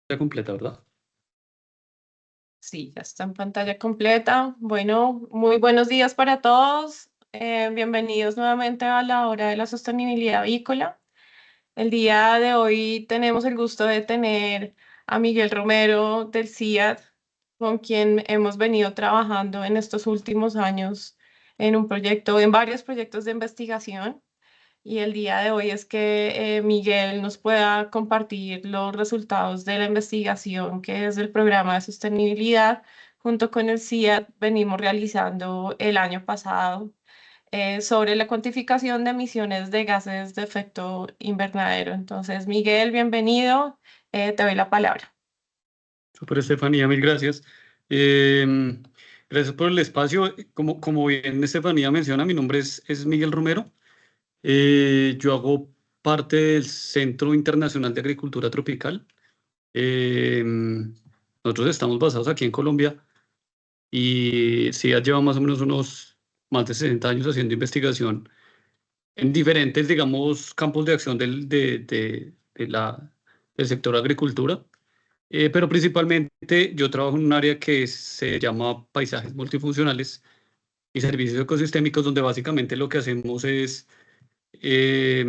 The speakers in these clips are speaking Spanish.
Ya completa, ¿verdad? Sí, ya está en pantalla completa. Bueno, muy buenos días para todos. Bienvenidos nuevamente a la hora de la sostenibilidad avícola. El día de hoy tenemos el gusto de tener a Miguel Romero del CIAD, con quien hemos venido trabajando en estos últimos años en un proyecto, en varios proyectos de investigación. Y el día de hoy es que Miguel nos pueda compartir los resultados de la investigación que es el programa de sostenibilidad junto con el CIAT venimos realizando el año pasado sobre la cuantificación de emisiones de gases de efecto invernadero. Entonces, Miguel, bienvenido. Te doy la palabra. Super Estefanía, mil gracias. Eh, Gracias por el espacio. Como bien Estefanía menciona, mi nombre es Miguel Romero. Yo hago parte del Centro Internacional de Agricultura Tropical. Eh, Nosotros estamos basados aquí en Colombia y sí, ya lleva más o menos unos más de 60 años haciendo investigación en diferentes, digamos, campos de acción del sector agricultura. Pero principalmente yo trabajo en un área que se llama paisajes multifuncionales y servicios ecosistémicos, donde básicamente lo que hacemos es, eh,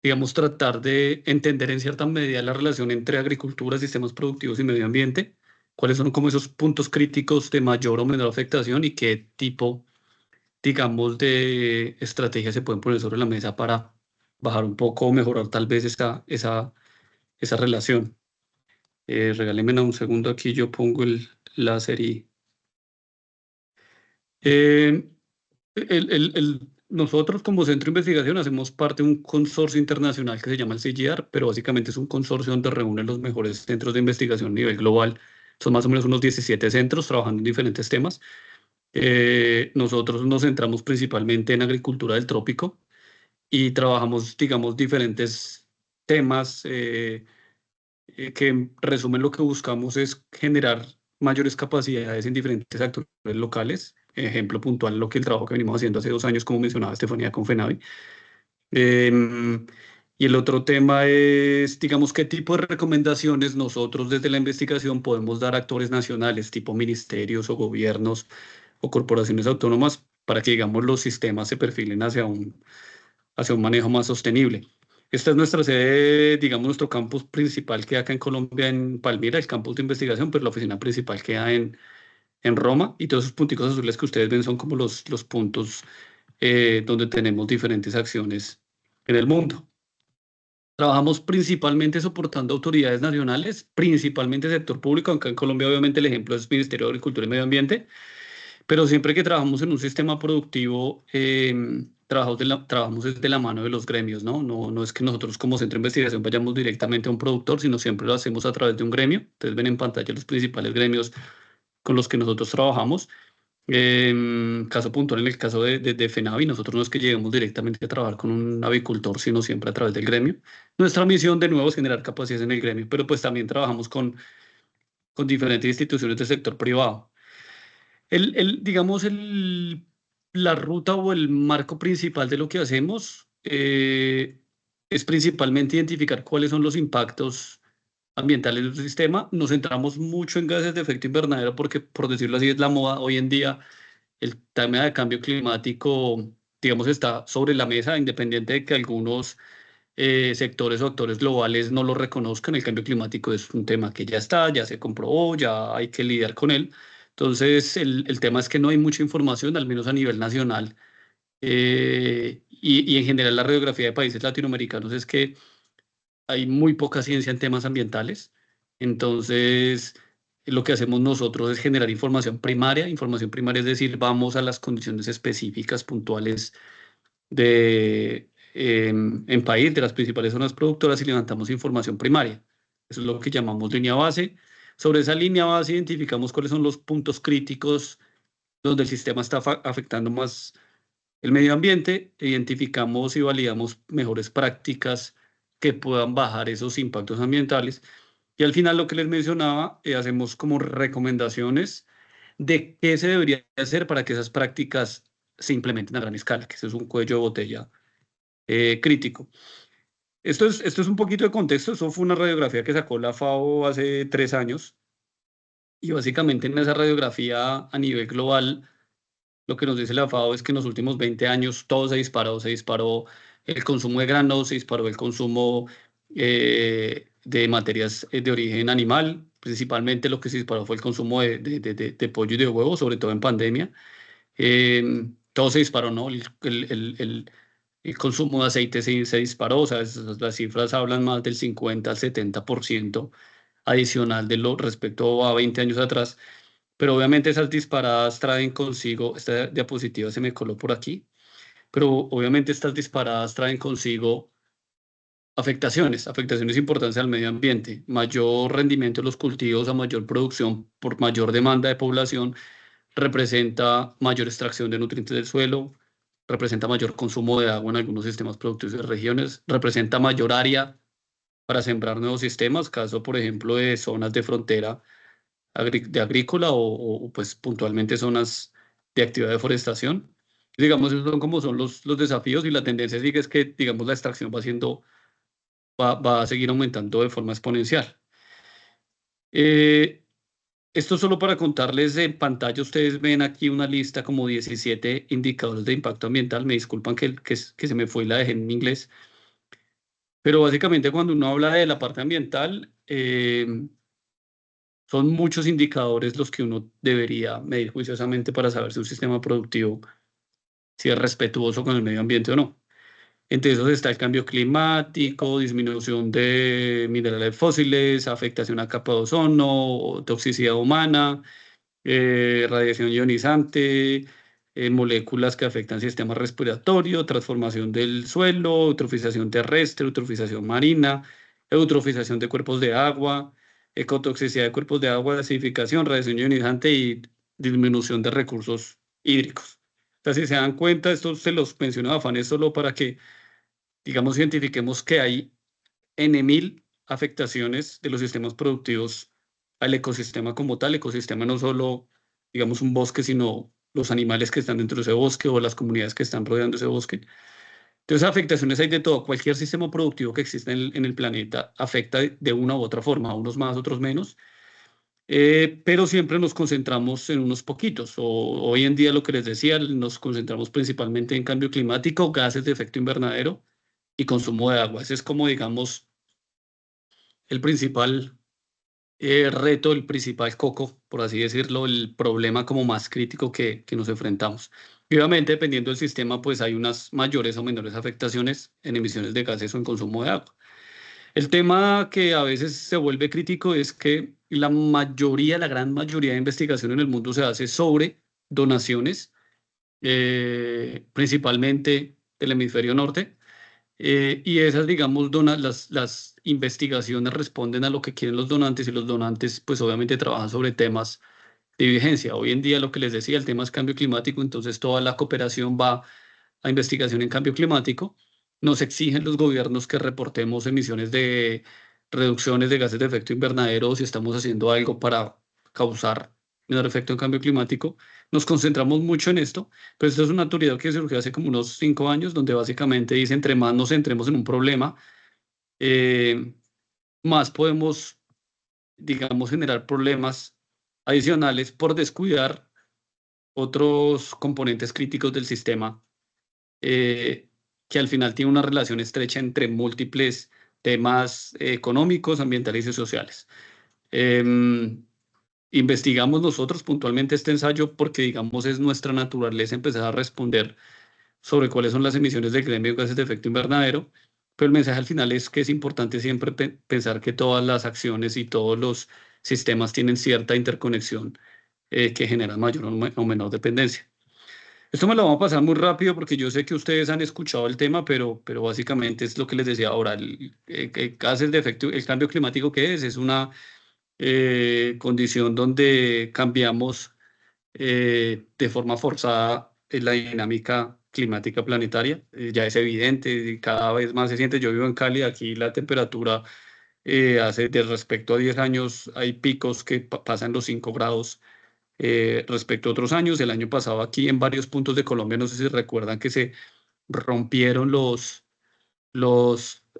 digamos, tratar de entender en cierta medida la relación entre agricultura, sistemas productivos y medio ambiente, cuáles son como esos puntos críticos de mayor o menor afectación y qué tipo, digamos, de estrategias se pueden poner sobre la mesa para bajar un poco o mejorar tal vez esa relación. Regálenme un segundo, aquí yo pongo el láser y... Eh, nosotros como centro de investigación hacemos parte de un consorcio internacional que se llama el CGIAR, pero básicamente es un consorcio donde reúnen los mejores centros de investigación a nivel global. Son más o menos unos 17 centros trabajando en diferentes temas. Nosotros nos centramos principalmente en agricultura del trópico y trabajamos, digamos, diferentes temas. Que en resumen lo que buscamos es generar mayores capacidades en diferentes actores locales. Ejemplo puntual, lo que el trabajo que venimos haciendo hace 2 años, como mencionaba Estefanía con FENAVI. Em, y el otro tema es, digamos, qué tipo de recomendaciones nosotros desde la investigación podemos dar a actores nacionales, tipo ministerios o gobiernos o corporaciones autónomas, para que, digamos, los sistemas se perfilen hacia un manejo más sostenible. Esta es nuestra sede, digamos, nuestro campus principal queda acá en Colombia, en Palmira, el campus de investigación, pero la oficina principal queda en Roma y todos esos punticos azules que ustedes ven son como los puntos donde tenemos diferentes acciones en el mundo. Trabajamos principalmente soportando autoridades nacionales, principalmente sector público, aunque en Colombia obviamente el ejemplo es Ministerio de Agricultura y Medio Ambiente, pero siempre que trabajamos en un sistema productivo, trabajamos desde la mano de los gremios, ¿no? No es que nosotros como centro de investigación vayamos directamente a un productor, sino siempre lo hacemos a través de un gremio. Ustedes ven en pantalla los principales gremios con los que nosotros trabajamos. Caso puntual, en el caso de FENAVI, nosotros no es que lleguemos directamente a trabajar con un avicultor, sino siempre a través del gremio. Nuestra misión, de nuevo, es generar capacidades en el gremio, pero pues también trabajamos con diferentes instituciones del sector privado. Digamos, la ruta o el marco principal de lo que hacemos es principalmente identificar cuáles son los impactos ambientales del sistema. Nos centramos mucho en gases de efecto invernadero porque, por decirlo así, es la moda. Hoy en día el tema de cambio climático, digamos, está sobre la mesa, independiente de que algunos sectores o actores globales no lo reconozcan. El cambio climático es un tema que ya está, ya se comprobó, ya hay que lidiar con él. Entonces, el tema es que no hay mucha información, al menos a nivel nacional, y en general la radiografía de países latinoamericanos es que hay muy poca ciencia en temas ambientales. Entonces, lo que hacemos nosotros es generar información primaria es decir, vamos a las condiciones específicas, puntuales en país, de las principales zonas productoras y levantamos información primaria. Eso es lo que llamamos línea base. Sobre esa línea base identificamos cuáles son los puntos críticos donde el sistema está afectando más el medio ambiente, identificamos y validamos mejores prácticas que puedan bajar esos impactos ambientales. Y al final lo que les mencionaba, hacemos como recomendaciones de qué se debería hacer para que esas prácticas se implementen a gran escala, que ese es un cuello de botella crítico. Esto es un poquito de contexto. Eso fue una radiografía que sacó la FAO hace 3 años. Y básicamente en esa radiografía a nivel global, lo que nos dice la FAO es que en los últimos 20 años todo se disparó. Se disparó el consumo de granos, se disparó el consumo de materias de origen animal. Principalmente lo que se disparó fue el consumo de pollo y de huevo, sobre todo en pandemia. Todo se disparó, ¿no? El consumo de aceite se disparó, o sea, las cifras hablan más del 50 al 70% adicional de lo respecto a 20 años atrás, pero obviamente esas disparadas traen consigo, esta diapositiva se me coló por aquí, pero obviamente estas disparadas traen consigo afectaciones importantes al medio ambiente, mayor rendimiento de los cultivos a mayor producción por mayor demanda de población representa mayor extracción de nutrientes del suelo, representa mayor consumo de agua en algunos sistemas productivos de regiones, representa mayor área para sembrar nuevos sistemas, caso por ejemplo de zonas de frontera de agrícola pues puntualmente zonas de actividad de forestación. Digamos, esos son como son los desafíos y la tendencia sigue es que, digamos, la extracción va a seguir aumentando de forma exponencial. Esto solo para contarles en pantalla, ustedes ven aquí una lista como 17 indicadores de impacto ambiental. Me disculpan que se me fue y la dejé en inglés. Pero básicamente cuando uno habla de la parte ambiental, son muchos indicadores los que uno debería medir juiciosamente para saber si un sistema productivo si es respetuoso con el medio ambiente o no. Entre esos está el cambio climático, disminución de minerales fósiles, afectación a capa de ozono, toxicidad humana, radiación ionizante, moléculas que afectan el sistema respiratorio, transformación del suelo, eutrofización terrestre, eutrofización marina, eutrofización de cuerpos de agua, ecotoxicidad de cuerpos de agua, acidificación, radiación ionizante y disminución de recursos hídricos. Entonces, si se dan cuenta, esto se los menciono a afanes solo para que, digamos, identifiquemos que hay N.000 afectaciones de los sistemas productivos al ecosistema como tal. Ecosistema no solo, digamos, un bosque, sino los animales que están dentro de ese bosque o las comunidades que están rodeando ese bosque. Entonces, afectaciones hay de todo. Cualquier sistema productivo que exista en el planeta afecta de una u otra forma, unos más, otros menos. Pero siempre nos concentramos en unos poquitos. Hoy en día, lo que les decía, nos concentramos principalmente en cambio climático, gases de efecto invernadero y consumo de agua. Ese es como, digamos, el principal reto, el principal coco, por así decirlo, el problema como más crítico que nos enfrentamos. Y obviamente, dependiendo del sistema, pues hay unas mayores o menores afectaciones en emisiones de gases o en consumo de agua. El tema que a veces se vuelve crítico es que la mayoría, la gran mayoría de investigación en el mundo se hace sobre donaciones, principalmente del hemisferio norte, y esas, digamos, las investigaciones responden a lo que quieren los donantes y los donantes, pues obviamente trabajan sobre temas de vigencia. Hoy en día, lo que les decía, el tema es cambio climático, entonces toda la cooperación va a investigación en cambio climático. Nos exigen los gobiernos que reportemos emisiones de reducciones de gases de efecto invernadero o si estamos haciendo algo para causar menor efecto en cambio climático. Nos concentramos mucho en esto, pero esto es una teoría que surgió hace como unos 5 años, donde básicamente dice, entre más nos centremos en un problema, eh, más podemos, digamos, generar problemas adicionales por descuidar otros componentes críticos del sistema, eh, que al final tiene una relación estrecha entre múltiples temas económicos, ambientales y sociales. Investigamos nosotros puntualmente este ensayo porque, digamos, es nuestra naturaleza empezar a responder sobre cuáles son las emisiones de gremio de gases de efecto invernadero, pero el mensaje al final es que es importante siempre pensar que todas las acciones y todos los sistemas tienen cierta interconexión que genera mayor o menor dependencia. Esto me lo vamos a pasar muy rápido porque yo sé que ustedes han escuchado el tema, pero básicamente es lo que les decía ahora. El gases de efecto, el cambio climático que es una condición donde cambiamos de forma forzada la dinámica climática planetaria. Ya es evidente y cada vez más se siente. Yo vivo en Cali, aquí la temperatura hace de respecto a 10 años hay picos que pasan los 5 grados respecto a otros años. El año pasado aquí en varios puntos de Colombia, no sé si recuerdan que se rompieron los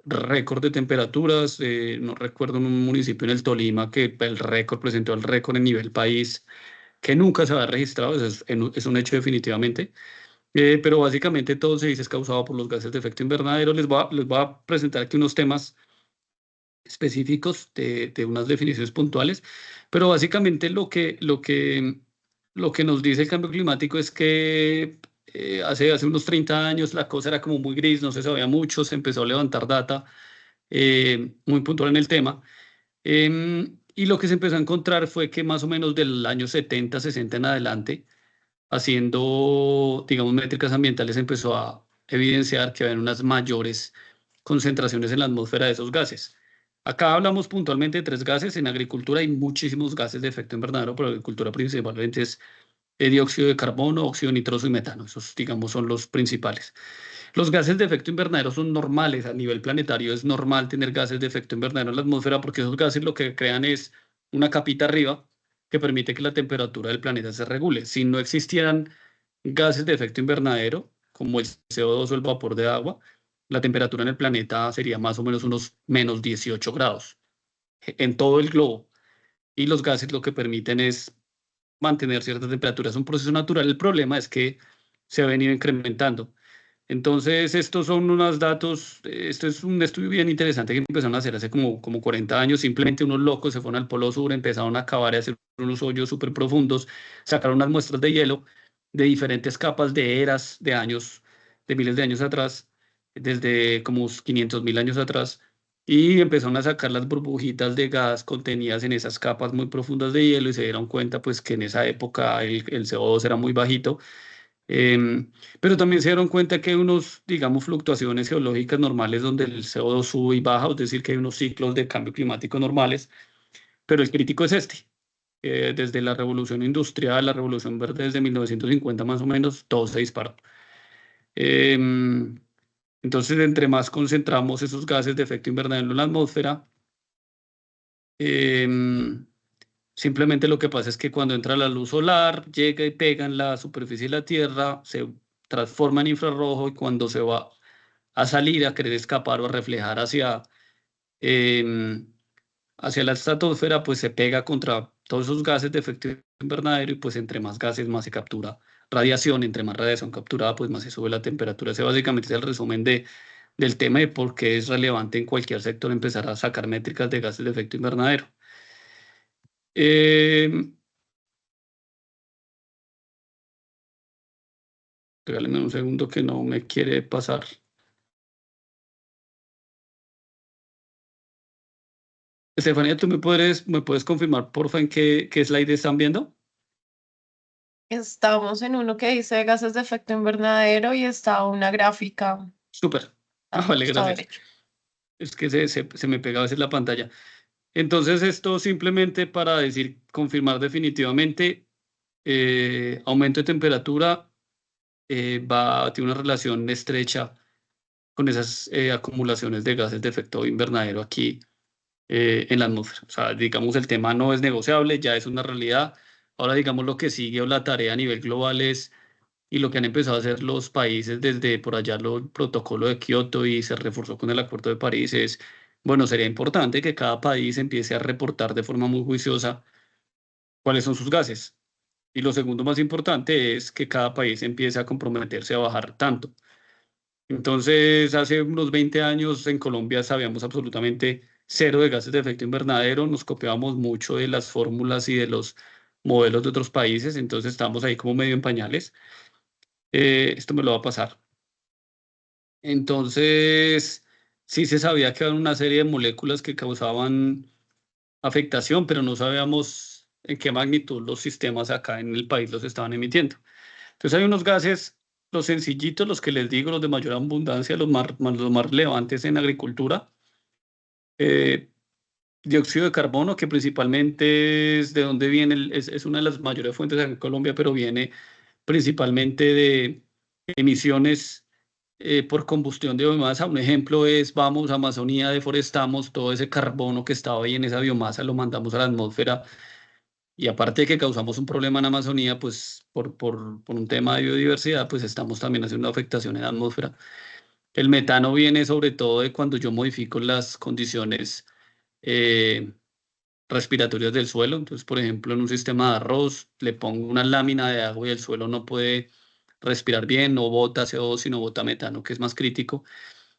récord de temperaturas. No recuerdo en un municipio en el Tolima que el récord presentó el récord en nivel país, que nunca se había registrado, eso es un hecho definitivamente. Pero básicamente todo se dice es causado por los gases de efecto invernadero. Les voy a presentar aquí unos temas específicos de unas definiciones puntuales, pero básicamente lo que nos dice el cambio climático es que hace unos 30 años la cosa era como muy gris, no se sabía mucho, se empezó a levantar data muy puntual en el tema. Y lo que se empezó a encontrar fue que más o menos del año 70, 60 en adelante, haciendo, digamos, métricas ambientales, se empezó a evidenciar que había unas mayores concentraciones en la atmósfera de esos gases. Acá hablamos puntualmente de tres gases. En agricultura hay muchísimos gases de efecto invernadero, pero agricultura principalmente es dióxido de carbono, óxido nitroso y metano. Esos, digamos, son los principales. Los gases de efecto invernadero son normales a nivel planetario. Es normal tener gases de efecto invernadero en la atmósfera porque esos gases lo que crean es una capita arriba que permite que la temperatura del planeta se regule. Si no existieran gases de efecto invernadero, como el CO2 o el vapor de agua, la temperatura en el planeta sería más o menos unos menos 18 grados en todo el globo. Y los gases lo que permiten es mantener cierta temperatura. Es un proceso natural. El problema es que se ha venido incrementando. Entonces, estos son unos datos, esto es un estudio bien interesante que empezaron a hacer hace como 40 años. Simplemente unos locos se fueron al Polo Sur, empezaron a cavar y a hacer unos hoyos súper profundos, sacaron unas muestras de hielo de diferentes capas de eras, de años, de miles de años atrás, desde como 500.000 años atrás, y empezaron a sacar las burbujitas de gas contenidas en esas capas muy profundas de hielo y se dieron cuenta pues que en esa época el CO2 era muy bajito. Pero también se dieron cuenta que hay unos, digamos, fluctuaciones geológicas normales donde el CO2 sube y baja, es decir, que hay unos ciclos de cambio climático normales, pero el crítico es este. Desde la revolución industrial, la revolución verde desde 1950 más o menos, todo se disparó. Em, entonces, entre más concentramos esos gases de efecto invernadero en la atmósfera, em, simplemente lo que pasa es que cuando entra la luz solar, llega y pega en la superficie de la Tierra, se transforma en infrarrojo y cuando se va a salir, a querer escapar o a reflejar em, hacia la estratosfera, pues se pega contra todos esos gases de efecto invernadero y pues entre más gases más se captura radiación, entre más radiación capturada, pues más se sube la temperatura. Ese básicamente es el resumen del tema de por qué es relevante en cualquier sector empezar a sacar métricas de gases de efecto invernadero. Regáleme un segundo que no me quiere pasar. Estefanía, ¿tú me puedes confirmar, porfa, en qué slide están viendo? Estamos en uno que dice gases de efecto invernadero y está una gráfica Súper. Ah, al vale, costado gracias. derecho. Es que se me pega a veces la pantalla. Entonces, esto simplemente para decir, confirmar definitivamente, aumento de temperatura tiene una relación estrecha con esas acumulaciones de gases de efecto invernadero aquí en la atmósfera. O sea, digamos, el tema no es negociable, ya es una realidad. Ahora, digamos, lo que sigue o la tarea a nivel global es, y lo que han empezado a hacer los países desde por allá el protocolo de Kioto y se reforzó con el Acuerdo de París, es, bueno, sería importante que cada país empiece a reportar de forma muy juiciosa cuáles son sus gases. Y lo segundo más importante es que cada país empiece a comprometerse a bajar tanto. Entonces, hace unos 20 años en Colombia sabíamos absolutamente cero de gases de efecto invernadero, nos copiábamos mucho de las fórmulas y de los modelos de otros países, entonces estamos ahí como medio en pañales. Esto me lo va a pasar. Entonces, sí se sabía que había una serie de moléculas que causaban afectación, pero no sabíamos en qué magnitud los sistemas acá en el país los estaban emitiendo. Entonces hay unos gases, los sencillitos, los que les digo, los de mayor abundancia, los más relevantes en agricultura. Eh, Dióxido de carbono, que principalmente es de donde viene, es una de las mayores fuentes en Colombia, pero viene principalmente de emisiones por combustión de biomasa. Un ejemplo es, vamos a Amazonía, deforestamos todo ese carbono que estaba ahí en esa biomasa, lo mandamos a la atmósfera y aparte de que causamos un problema en Amazonía, pues por un tema de biodiversidad, pues estamos también haciendo una afectación en la atmósfera. El metano viene sobre todo de cuando yo modifico las condiciones eh, respiratorias del suelo. Entonces, por ejemplo, en un sistema de arroz le pongo una lámina de agua y el suelo no puede respirar bien, no bota CO2, sino bota metano, que es más crítico.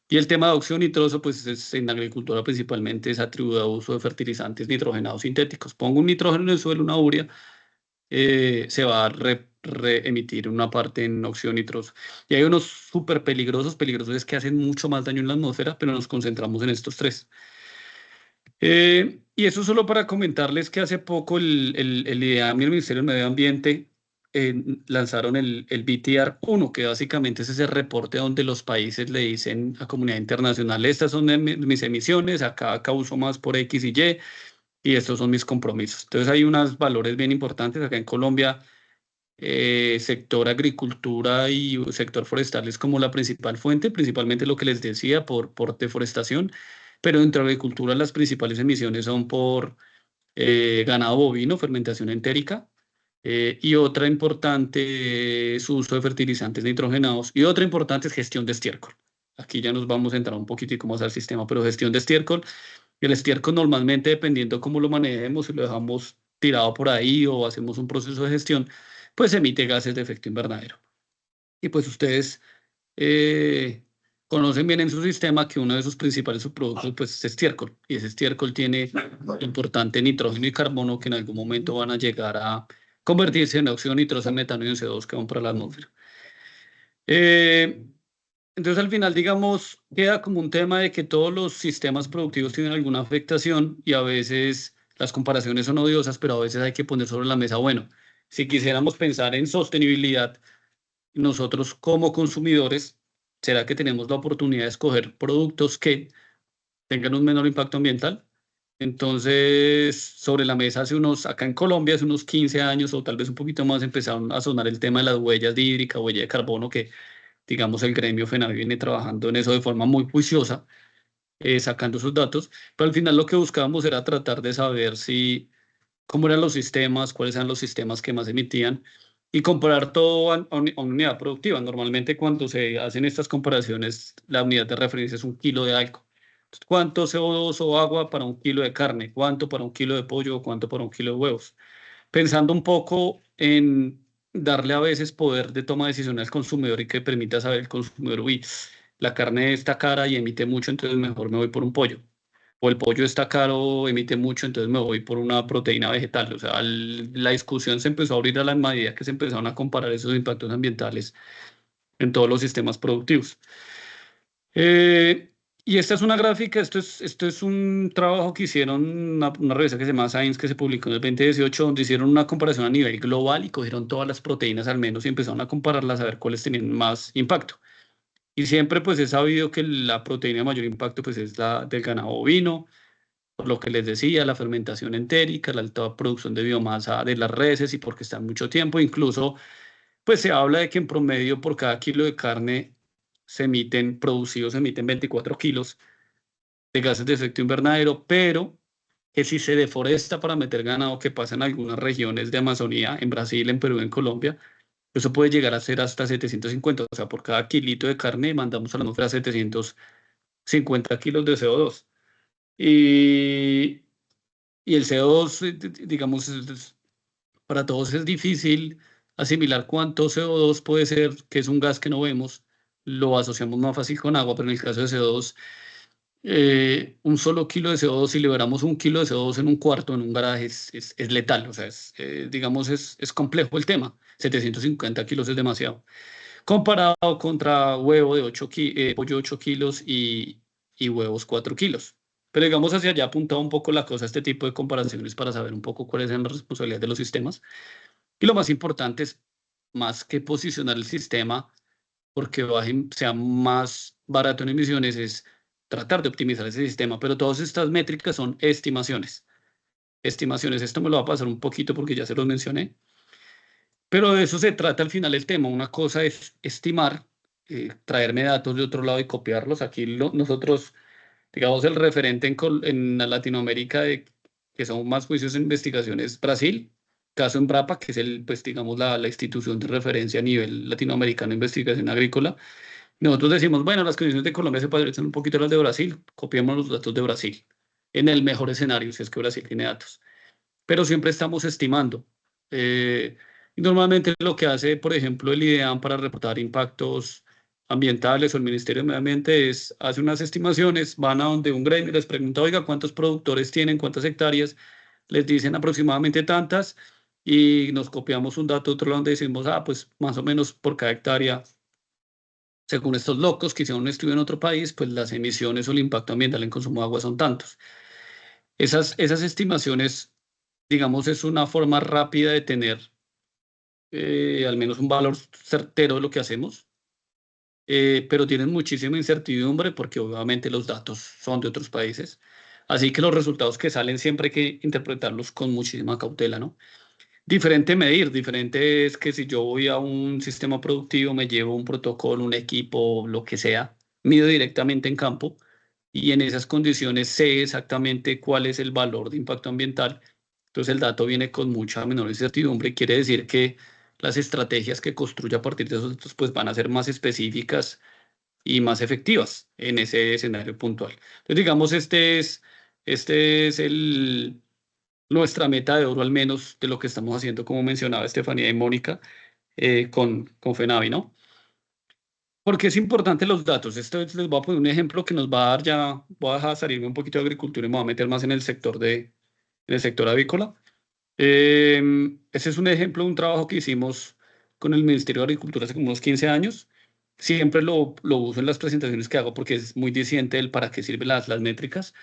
Y el tema de óxido nitroso, pues en agricultura principalmente es atribuido a uso de fertilizantes nitrogenados sintéticos. Pongo un nitrógeno en el suelo, una urea, se va a reemitir una parte en óxido nitroso. Y hay unos súper peligrosos es que hacen mucho más daño en la atmósfera, pero nos concentramos en estos tres. Y eso solo para comentarles que hace poco el IDEAM y el Ministerio del Medio Ambiente lanzaron el BTR-1, que básicamente es ese reporte donde los países le dicen a comunidad internacional, estas son mis emisiones, acá causo más por X y estos son mis compromisos. Entonces hay unos valores bien importantes acá en Colombia. Sector agricultura y sector forestal es como la principal fuente, principalmente lo que les decía por deforestación, pero dentro de agricultura las principales emisiones son por ganado bovino, fermentación entérica, y otra importante es uso de fertilizantes nitrogenados, y otra importante es gestión de estiércol. Aquí ya nos vamos a entrar un poquitico más al sistema, pero gestión de estiércol. El estiércol normalmente, dependiendo cómo lo manejemos, si lo dejamos tirado por ahí o hacemos un proceso de gestión, pues emite gases de efecto invernadero. Y pues ustedes eh, conocen bien en su sistema que uno de sus principales subproductos pues, es estiércol. Y ese estiércol tiene importante nitrógeno y carbono que en algún momento van a llegar a convertirse en óxido nitroso, metano y en CO2 que van para la atmósfera. Eh, entonces, al final, digamos, queda como un tema de que todos los sistemas productivos tienen alguna afectación y a veces las comparaciones son odiosas, pero a veces hay que poner sobre la mesa, bueno, si quisiéramos pensar en sostenibilidad, nosotros como consumidores, ¿será que tenemos la oportunidad de escoger productos que tengan un menor impacto ambiental? Entonces, sobre la mesa acá en Colombia, hace unos 15 años o tal vez un poquito más, empezaron a sonar el tema de las huellas de hídrica, huella de carbono, que digamos, el gremio FENAVI viene trabajando en eso de forma muy juiciosa, sacando sus datos, pero al final lo que buscábamos era tratar de saber cómo eran los sistemas, cuáles eran los sistemas que más emitían y comparar todo a una unidad productiva. Normalmente cuando se hacen estas comparaciones, la unidad de referencia es un kilo de algo. Entonces, ¿cuánto CO2 o agua para un kilo de carne? ¿Cuánto para un kilo de pollo? ¿Cuánto para un kilo de huevos? Pensando un poco en darle a veces poder de toma de decisión al consumidor y que permita saber el consumidor, uy, la carne está cara y emite mucho, entonces mejor me voy por un pollo. O el pollo está caro, emite mucho, entonces me voy por una proteína vegetal. O sea, la discusión se empezó a abrir a la medida que se empezaron a comparar esos impactos ambientales en todos los sistemas productivos. Eh, y esta es una gráfica, esto es un trabajo que hicieron una revista que se llama Science, que se publicó en el 2018, donde hicieron una comparación a nivel global y cogieron todas las proteínas al menos y empezaron a compararlas a ver cuáles tenían más impacto. Y siempre pues he sabido que la proteína de mayor impacto pues es la del ganado bovino, por lo que les decía, la fermentación entérica, la alta producción de biomasa de las reses y porque están mucho tiempo, incluso pues se habla de que en promedio por cada kilo de carne producidos se emiten 24 kilos de gases de efecto invernadero, pero que si se deforesta para meter ganado, que pasa en algunas regiones de Amazonía, en Brasil, en Perú, en Colombia, eso puede llegar a ser hasta 750, o sea, por cada kilito de carne mandamos a la atmósfera 750 kilos de CO2. Y, y el CO2, digamos, para todos es difícil asimilar cuánto CO2 puede ser, que es un gas que no vemos, lo asociamos más fácil con agua, pero en el caso de CO2, un solo kilo de CO2, si liberamos un kilo de CO2 en un cuarto, en un garaje, es letal, o sea, digamos, es complejo el tema. 750 kilos es demasiado. Comparado contra huevo de 8 pollo 8 kilos y huevos 4 kilos. Pero digamos, hacia allá apuntaba un poco la cosa, este tipo de comparaciones para saber un poco cuáles son las responsabilidades de los sistemas. Y lo más importante es, más que posicionar el sistema porque sea más barato en emisiones, es tratar de optimizar ese sistema. Pero todas estas métricas son estimaciones. Estimaciones, esto me lo va a pasar un poquito porque ya se los mencioné. Pero de eso se trata al final el tema. Una cosa es estimar, traerme datos de otro lado y copiarlos. Aquí nosotros, digamos, el referente en Latinoamérica de que son más juicios en investigaciones, Brasil, caso Embrapa, que es pues, digamos, la institución de referencia a nivel latinoamericano de investigación agrícola. Nosotros decimos, bueno, las condiciones de Colombia se parecen un poquito a las de Brasil, copiemos los datos de Brasil, en el mejor escenario, si es que Brasil tiene datos. Pero siempre estamos estimando. Y normalmente lo que hace, por ejemplo, el IDEAM para reportar impactos ambientales o el Ministerio de Medio Ambiente es, hace unas estimaciones, van a donde un gremio les pregunta, oiga, ¿cuántos productores tienen? ¿Cuántas hectáreas? Les dicen aproximadamente tantas y nos copiamos un dato de otro lado donde decimos, ah, pues más o menos por cada hectárea, según estos locos que hicieron un estudio en otro país, pues las emisiones o el impacto ambiental en consumo de agua son tantos. Esas estimaciones, digamos, es una forma rápida de tener al menos un valor certero de lo que hacemos, pero tienen muchísima incertidumbre porque obviamente los datos son de otros países. Así que los resultados que salen siempre hay que interpretarlos con muchísima cautela, ¿no? Diferente medir, diferente es que si yo voy a un sistema productivo, me llevo un protocolo, un equipo, lo que sea, mido directamente en campo y en esas condiciones sé exactamente cuál es el valor de impacto ambiental. Entonces el dato viene con mucha menor incertidumbre y quiere decir que las estrategias que construya a partir de esos datos pues van a ser más específicas y más efectivas en ese escenario puntual. Entonces digamos, este es nuestra meta de oro al menos de lo que estamos haciendo, como mencionaba Estefanía y Mónica, con FENAVI, ¿no? Porque es importante los datos. Esto les voy a poner un ejemplo que nos va a dar ya, voy a dejar salirme un poquito de agricultura y me voy a meter más en el sector avícola. Ese es un ejemplo de un trabajo que hicimos con el Ministerio de Agricultura hace como unos 15 años. Siempre lo uso en las presentaciones que hago porque es muy disidente del para qué sirven las métricas.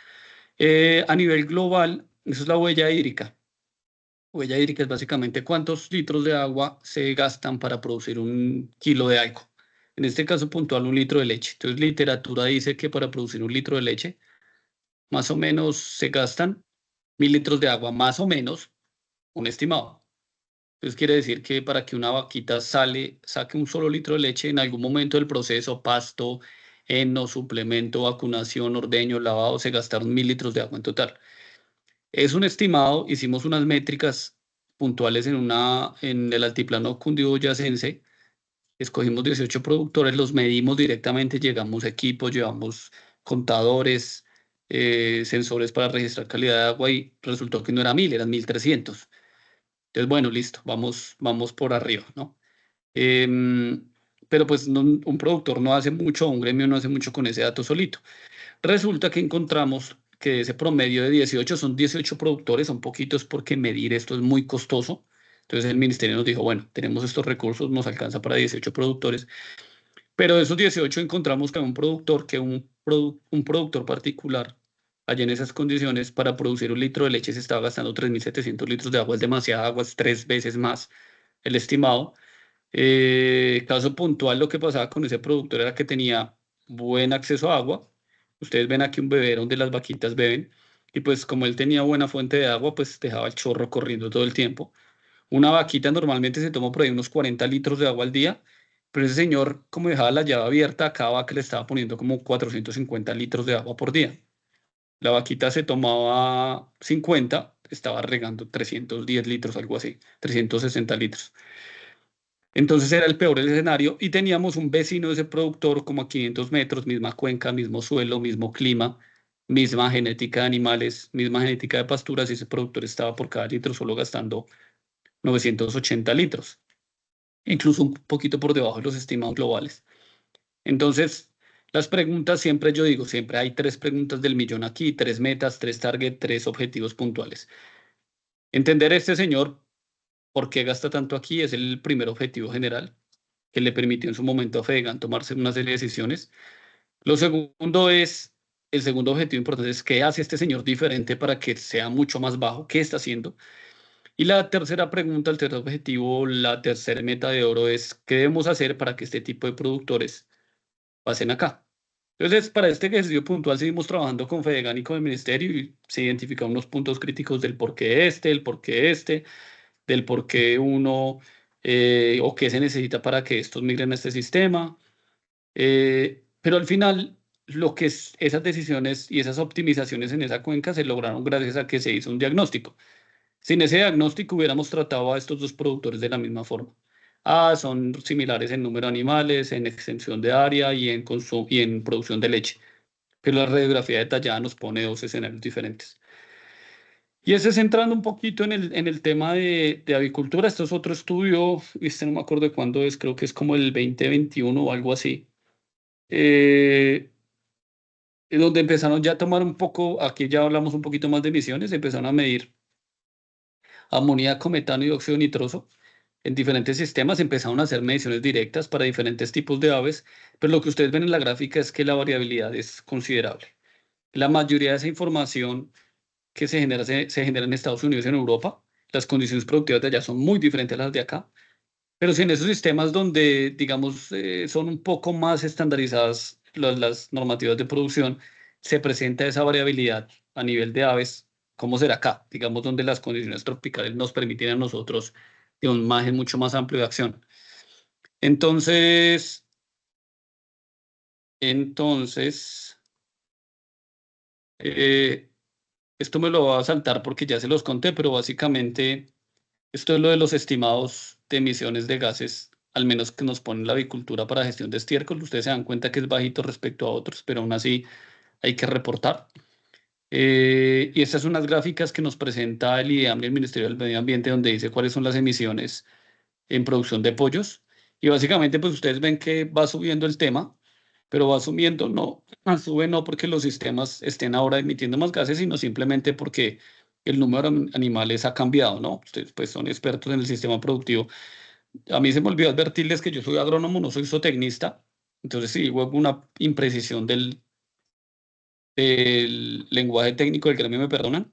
A nivel global, eso es la huella hídrica. Huella hídrica es básicamente cuántos litros de agua se gastan para producir un kilo de algo. En este caso puntual, un litro de leche. Entonces, literatura dice que para producir un litro de leche, más o menos se gastan 1.000 litros de agua, más o menos, un estimado. Entonces, quiere decir que para que una vaquita saque un solo litro de leche, en algún momento del proceso, pasto, heno, suplemento, vacunación, ordeño, lavado, se gastaron 1.000 litros de agua en total. Es un estimado, hicimos unas métricas puntuales en el altiplano cundiboyacense, escogimos 18 productores, los medimos directamente, llegamos a equipos, llevamos contadores, sensores para registrar calidad de agua y resultó que no era 1.000, eran 1.300. Entonces, bueno, listo, vamos por arriba, ¿no? Pero pues un productor no hace mucho, un gremio no hace mucho con ese dato solito. Resulta que encontramos que ese promedio de 18 son 18 productores, son poquitos porque medir esto es muy costoso. Entonces el ministerio nos dijo, bueno, tenemos estos recursos, nos alcanza para 18 productores, pero de esos 18 encontramos que un productor, un productor particular, allá en esas condiciones, para producir un litro de leche se estaba gastando 3.700 litros de agua, es demasiada agua, es 3 veces más el estimado. Caso puntual, lo que pasaba con ese productor era que tenía buen acceso a agua. Ustedes ven aquí un bebedero donde las vaquitas beben. Y pues como él tenía buena fuente de agua, pues dejaba el chorro corriendo todo el tiempo. Una vaquita normalmente se toma por ahí unos 40 litros de agua al día. Pero ese señor, como dejaba la llave abierta, a cada vaca le estaba poniendo como 450 litros de agua por día. La vaquita se tomaba 50, estaba regando 310 litros, algo así, 360 litros. Entonces era el peor escenario y teníamos un vecino de ese productor como a 500 metros, misma cuenca, mismo suelo, mismo clima, misma genética de animales, misma genética de pasturas y ese productor estaba por cada litro solo gastando 980 litros, incluso un poquito por debajo de los estimados globales. Entonces, las preguntas siempre, yo digo, siempre hay 3 preguntas del millón aquí, 3 metas, 3 targets, 3 objetivos puntuales. Entender a este señor por qué gasta tanto aquí es el primer objetivo general que le permitió en su momento a Fedegan tomarse una serie de decisiones. Lo segundo es, el segundo objetivo importante es qué hace este señor diferente para que sea mucho más bajo, qué está haciendo. Y la tercera pregunta, el tercer objetivo, la tercera meta de oro es qué debemos hacer para que este tipo de productores pasen acá. Entonces, para este ejercicio puntual seguimos trabajando con Fedegan y con el ministerio y se identifican unos puntos críticos del por qué el por qué del por qué uno o qué se necesita para que estos migren a este sistema. Pero al final, lo que es, esas decisiones y esas optimizaciones en esa cuenca se lograron gracias a que se hizo un diagnóstico. Sin ese diagnóstico hubiéramos tratado a estos dos productores de la misma forma. son similares en número de animales, en extensión de área y en consumo y en producción de leche. Pero la radiografía detallada nos pone dos escenarios diferentes. Y ese es entrando un poquito en el tema de avicultura. Esto es otro estudio, no me acuerdo de cuándo es, creo que es como el 2021 o algo así, donde empezaron ya a tomar un poco, aquí ya hablamos un poquito más de emisiones, empezaron a medir amoníaco, metano y óxido nitroso en diferentes sistemas, empezaron a hacer mediciones directas para diferentes tipos de aves, pero lo que ustedes ven en la gráfica es que la variabilidad es considerable. La mayoría de esa información que se genera en Estados Unidos y en Europa. Las condiciones productivas de allá son muy diferentes a las de acá. Pero si en esos sistemas donde, digamos, son un poco más estandarizadas las normativas de producción, se presenta esa variabilidad a nivel de aves, ¿cómo será acá? Digamos, donde las condiciones tropicales nos permiten a nosotros de un margen mucho más amplio de acción. Entonces, eh, esto me lo voy a saltar porque ya se los conté, pero básicamente esto es lo de los estimados de emisiones de gases, al menos que nos pone la avicultura para gestión de estiércol. Ustedes se dan cuenta que es bajito respecto a otros, pero aún así hay que reportar. Y estas son unas gráficas que nos presenta el IDEAM y el Ministerio del Medio Ambiente, donde dice cuáles son las emisiones en producción de pollos. Y básicamente, pues ustedes ven que va subiendo el tema, pero va subiendo, no, sube no porque los sistemas estén ahora emitiendo más gases, sino simplemente porque el número de animales ha cambiado, ¿no? Ustedes pues son expertos en el sistema productivo. A mí se me olvidó advertirles que yo soy agrónomo, no soy zootecnista, entonces sí, hubo una imprecisión del lenguaje técnico del gremio, me perdonan,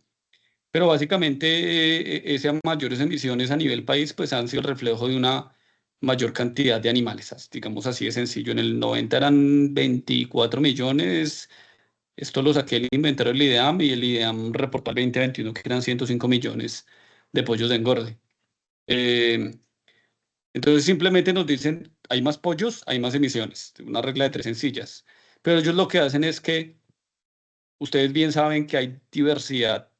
pero básicamente esas mayores emisiones a nivel país pues han sido el reflejo de una mayor cantidad de animales, digamos así de sencillo. En el 90 eran 24 millones, esto lo saqué del inventario del IDEAM y el IDEAM reportó al 2021 que eran 105 millones de pollos de engorde. Eh, entonces simplemente nos dicen, hay más pollos, hay más emisiones, una regla de tres sencillas. Pero ellos lo que hacen es que ustedes bien saben que hay diversidad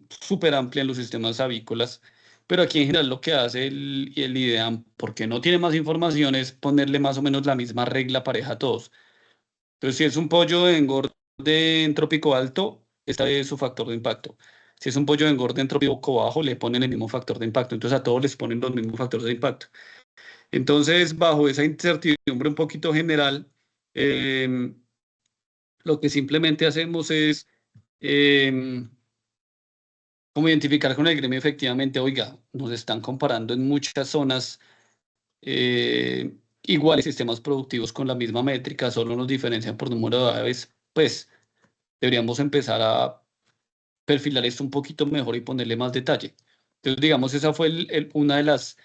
súper amplia en los sistemas avícolas, pero aquí en general lo que hace el IDEAM, porque no tiene más información, es ponerle más o menos la misma regla pareja a todos. Entonces, si es un pollo de engorde en trópico alto, este es su factor de impacto. Si es un pollo de engorde en trópico bajo, le ponen el mismo factor de impacto. Entonces, a todos les ponen los mismos factores de impacto. Entonces, bajo esa incertidumbre un poquito general, lo que simplemente hacemos es como identificar con el gremio efectivamente, oiga, nos están comparando en muchas zonas iguales sistemas productivos con la misma métrica, solo nos diferencian por número de aves, pues deberíamos empezar a perfilar esto un poquito mejor y ponerle más detalle. Entonces, digamos, esa fue una de las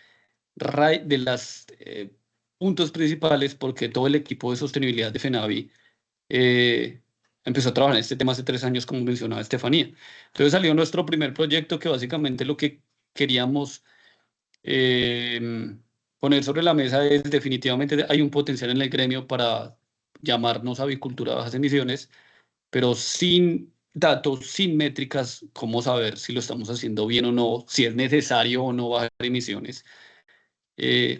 puntos principales porque todo el equipo de sostenibilidad de FENAVI empezó a trabajar en este tema hace 3 años, como mencionaba Estefanía. Entonces salió nuestro primer proyecto que básicamente lo que queríamos poner sobre la mesa es definitivamente hay un potencial en el gremio para llamarnos avicultura de bajas emisiones, pero sin datos, sin métricas, cómo saber si lo estamos haciendo bien o no, si es necesario o no bajar emisiones.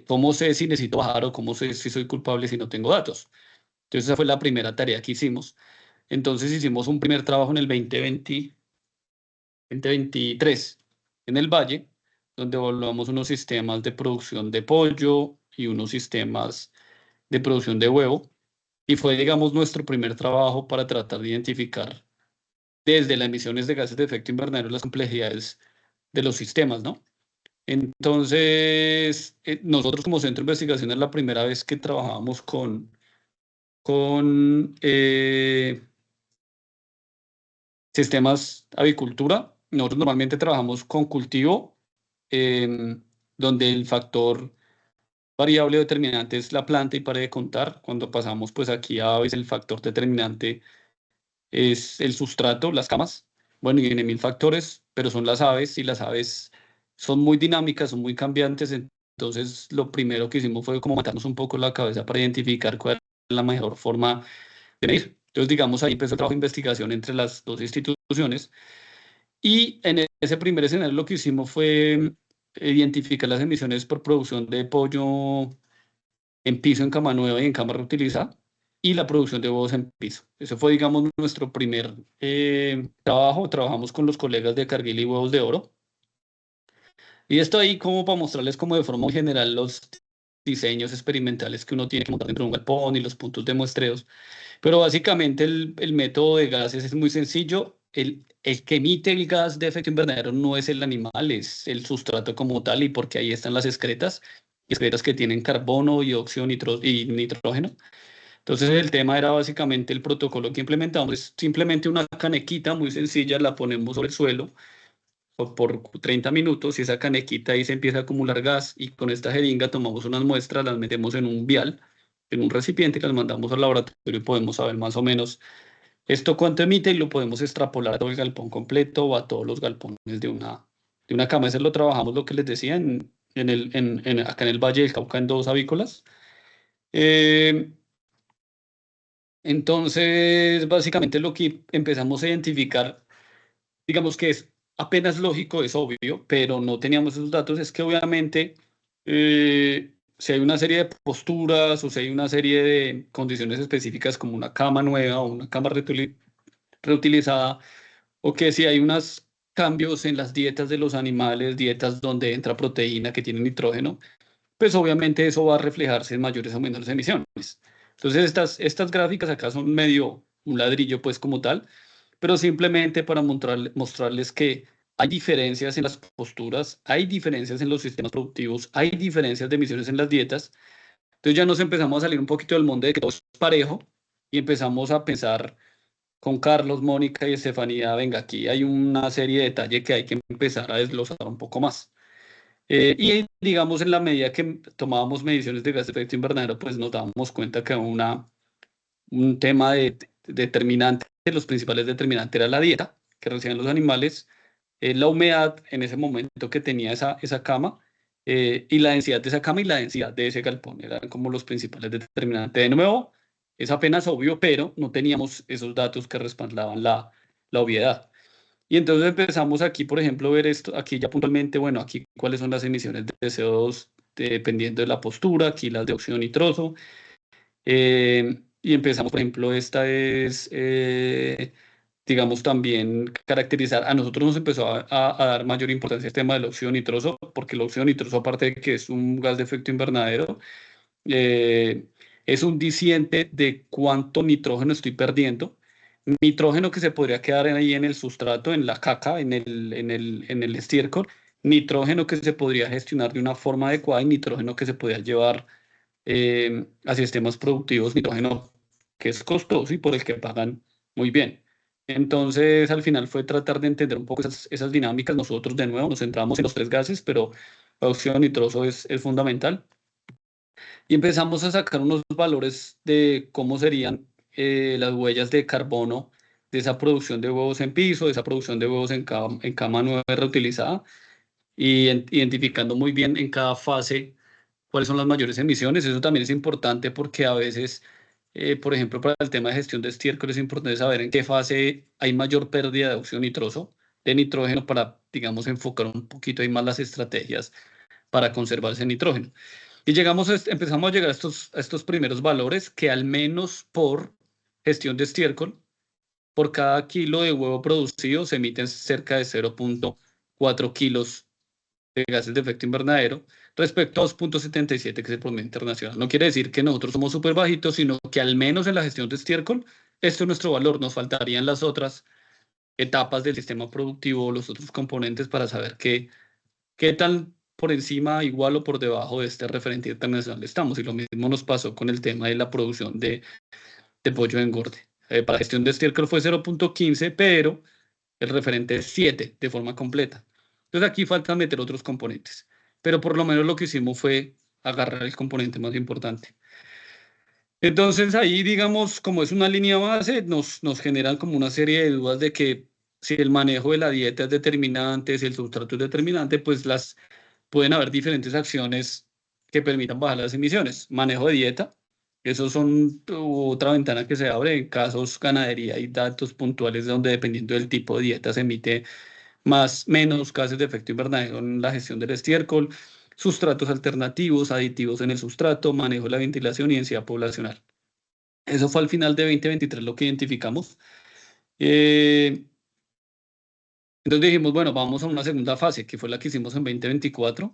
¿Cómo sé si necesito bajar o cómo sé si soy culpable si no tengo datos? Entonces esa fue la primera tarea que hicimos. Entonces hicimos un primer trabajo en el 2023 en el Valle, donde evaluamos unos sistemas de producción de pollo y unos sistemas de producción de huevo. Y fue, digamos, nuestro primer trabajo para tratar de identificar desde las emisiones de gases de efecto invernadero las complejidades de los sistemas, ¿no? Entonces, nosotros como centro de investigación es la primera vez que trabajamos con sistemas avicultura. Nosotros normalmente trabajamos con cultivo, donde el factor variable determinante es la planta y para de contar. Cuando pasamos pues aquí a aves, el factor determinante es el sustrato, las camas. Bueno, y tiene mil factores, pero son las aves y las aves son muy dinámicas, son muy cambiantes. Entonces, lo primero que hicimos fue como matarnos un poco la cabeza para identificar cuál es la mejor forma de medir. Entonces, digamos, ahí empezó el trabajo de investigación entre las dos instituciones. Y en ese primer escenario lo que hicimos fue identificar las emisiones por producción de pollo en piso, en cama nueva y en cama reutilizada, y la producción de huevos en piso. Ese fue, digamos, nuestro primer trabajo. Trabajamos con los colegas de Cargill y Huevos de Oro. Y esto ahí como para mostrarles como de forma muy general los diseños experimentales que uno tiene que montar dentro de un galpón y los puntos de muestreos. Pero básicamente el método de gases es muy sencillo. El que emite el gas de efecto invernadero no es el animal, es el sustrato como tal, y porque ahí están las excretas que tienen carbono, dióxido y nitrógeno. Entonces el tema era básicamente el protocolo que implementamos. Es simplemente una canequita muy sencilla, la ponemos sobre el suelo por 30 minutos y esa canequita ahí se empieza a acumular gas y con esta jeringa tomamos unas muestras, las metemos en un vial, en un recipiente y las mandamos al laboratorio y podemos saber más o menos esto cuánto emite y lo podemos extrapolar a todo el galpón completo o a todos los galpones de una cama. Eso lo trabajamos, lo que les decía, acá en el Valle del Cauca en dos avícolas. Eh, entonces, básicamente lo que empezamos a identificar, digamos que es apenas lógico, es obvio, pero no teníamos esos datos, es que obviamente si hay una serie de posturas o si hay una serie de condiciones específicas como una cama nueva o una cama reutilizada, o que si hay unos cambios en las dietas de los animales, dietas donde entra proteína que tiene nitrógeno, pues obviamente eso va a reflejarse en mayores aumentos de las emisiones. Entonces estas gráficas acá son medio un ladrillo pues como tal, pero simplemente para mostrarles que hay diferencias en las posturas, hay diferencias en los sistemas productivos, hay diferencias de emisiones en las dietas. Entonces ya nos empezamos a salir un poquito del mundo de que todo es parejo y empezamos a pensar con Carlos, Mónica y Estefanía, venga, aquí hay una serie de detalles que hay que empezar a desglosar un poco más. Y digamos, en la medida que tomábamos mediciones de gas de efecto invernadero, pues nos dábamos cuenta que un tema determinante, los principales determinantes era la dieta que recibían los animales, la humedad en ese momento que tenía esa cama, y la densidad de esa cama y la densidad de ese galpón eran como los principales determinantes. De nuevo, es apenas obvio, pero no teníamos esos datos que respaldaban la obviedad. Y entonces empezamos aquí, por ejemplo, ver esto, aquí ya puntualmente, bueno, aquí cuáles son las emisiones de CO2 dependiendo de la postura, aquí las de óxido nitroso. Y empezamos, por ejemplo, esta es, digamos, también caracterizar, a nosotros nos empezó a dar mayor importancia el tema del óxido nitroso, porque el óxido nitroso, aparte de que es un gas de efecto invernadero, eh, es un diciente de cuánto nitrógeno estoy perdiendo. Nitrógeno que se podría quedar ahí en el sustrato, en la caca, en el estiércol, nitrógeno que se podría gestionar de una forma adecuada y nitrógeno que se podría llevar a sistemas productivos, nitrógeno que es costoso y por el que pagan muy bien. Entonces, al final fue tratar de entender un poco esas dinámicas. Nosotros, de nuevo, nos centramos en los tres gases, pero óxido nitroso es fundamental. Y empezamos a sacar unos valores de cómo serían las huellas de carbono de esa producción de huevos en piso, de esa producción de huevos en cama nueva y reutilizada, y identificando muy bien en cada fase cuáles son las mayores emisiones. Eso también es importante porque a veces, por ejemplo, para el tema de gestión de estiércol es importante saber en qué fase hay mayor pérdida de óxido nitroso, de nitrógeno, para, digamos, enfocar un poquito ahí más las estrategias para conservar ese nitrógeno. Y empezamos a llegar a estos primeros valores que al menos por gestión de estiércol, por cada kilo de huevo producido se emiten cerca de 0,4 kilos de gases de efecto invernadero respecto a 2,77 que es el promedio internacional. No quiere decir que nosotros somos súper bajitos, sino que al menos en la gestión de estiércol, esto es nuestro valor. Nos faltarían las otras etapas del sistema productivo, los otros componentes para saber qué tan por encima, igual o por debajo de este referente internacional estamos. Y lo mismo nos pasó con el tema de la producción de pollo de engorde. Para gestión de estiércol fue 0,15, pero el referente es 7 de forma completa. Entonces aquí falta meter otros componentes, pero por lo menos lo que hicimos fue agarrar el componente más importante. Entonces ahí, digamos, como es una línea base, nos generan como una serie de dudas de que si el manejo de la dieta es determinante, si el sustrato es determinante, pues pueden haber diferentes acciones que permitan bajar las emisiones. Manejo de dieta, esos son otra ventana que se abre en casos ganadería y datos puntuales donde dependiendo del tipo de dieta se emite menos gases de efecto invernadero en la gestión del estiércol, sustratos alternativos, aditivos en el sustrato, manejo de la ventilación y densidad poblacional. Eso fue al final de 2023 lo que identificamos. Entonces dijimos, bueno, vamos a una segunda fase, que fue la que hicimos en 2024.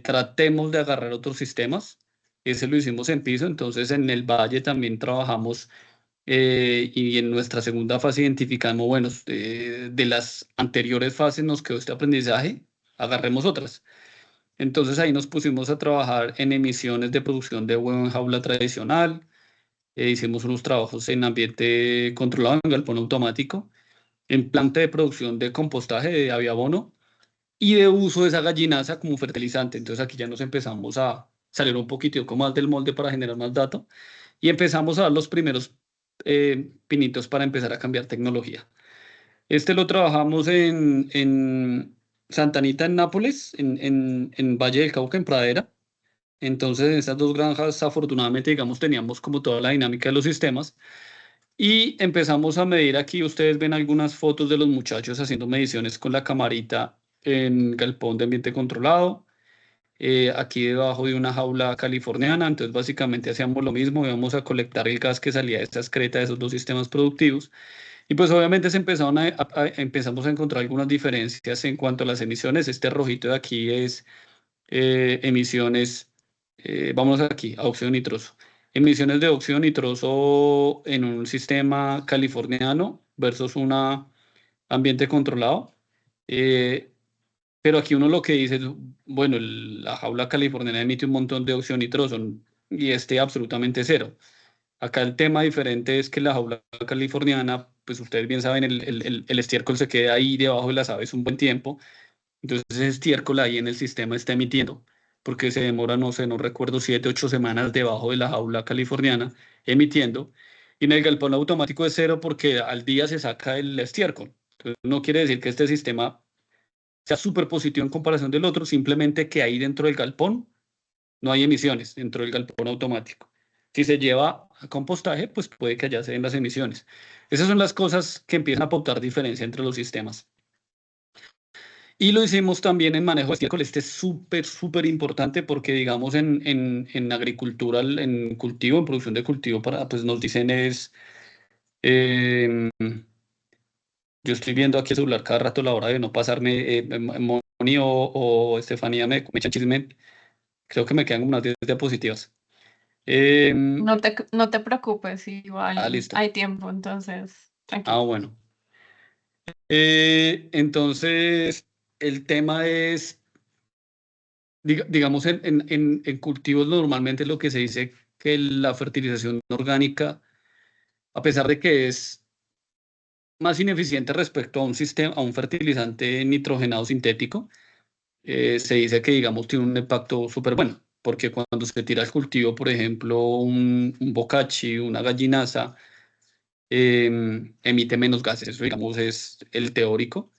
Tratemos de agarrar otros sistemas. Ese lo hicimos en piso, entonces en el valle también trabajamos y en nuestra segunda fase identificamos, bueno, de las anteriores fases nos quedó este aprendizaje, agarremos otras. Entonces ahí nos pusimos a trabajar en emisiones de producción de huevo en jaula tradicional, hicimos unos trabajos en ambiente controlado, en galpón automático, en planta de producción de compostaje de aviabono y de uso de esa gallinaza como fertilizante. Entonces aquí ya nos empezamos a salir un poquitico más del molde para generar más datos y empezamos a dar los primeros pinitos para empezar a cambiar tecnología. Este lo trabajamos en Santa Anita, en Nápoles, en Valle del Cauca, en Pradera. Entonces, en estas dos granjas, afortunadamente, digamos, teníamos como toda la dinámica de los sistemas. Y empezamos a medir aquí, ustedes ven algunas fotos de los muchachos haciendo mediciones con la camarita en galpón de ambiente controlado, aquí debajo de una jaula californiana. Entonces básicamente hacíamos lo mismo, íbamos a colectar el gas que salía de esta excreta de esos dos sistemas productivos. Y pues obviamente empezamos a encontrar algunas diferencias en cuanto a las emisiones. Este rojito de aquí es emisiones, vamos aquí, a óxido nitroso. Emisiones de óxido nitroso en un sistema californiano versus un ambiente controlado. Pero aquí uno lo que dice es, bueno, la jaula californiana emite un montón de óxido nitroso y este absolutamente cero. Acá el tema diferente es que la jaula californiana, pues ustedes bien saben, el estiércol se queda ahí debajo de las aves un buen tiempo. Entonces ese estiércol ahí en el sistema está emitiendo, porque se demora, no sé, no recuerdo, 7, 8 semanas debajo de la jaula californiana emitiendo. Y en el galpón automático es cero porque al día se saca el estiércol. Entonces no quiere decir que este sistema sea súper positivo en comparación del otro, simplemente que ahí dentro del galpón no hay emisiones, dentro del galpón automático. Si se lleva a compostaje, pues puede que allá se den las emisiones. Esas son las cosas que empiezan a pautar diferencia entre los sistemas. Y lo hicimos también en manejo de estiércol. Este es súper, súper importante porque, digamos, en agricultura, en cultivo, en producción de cultivo, pues nos dicen eh, yo estoy viendo aquí el celular cada rato a la hora de no pasarme, Moni o Estefanía me echan chisme, creo que me quedan unas 10 diapositivas. No te preocupes, igual Listo. hay tiempo, entonces, tranquilo. Bueno. Entonces, el tema es, digamos, en cultivos normalmente lo que se dice que la fertilización orgánica, a pesar de que es más ineficiente respecto a un sistema, a un fertilizante nitrogenado sintético, se dice que, digamos, tiene un impacto súper bueno, porque cuando se tira al cultivo, por ejemplo, un bocachi, una gallinaza, emite menos gases. Eso, digamos, es el teórico.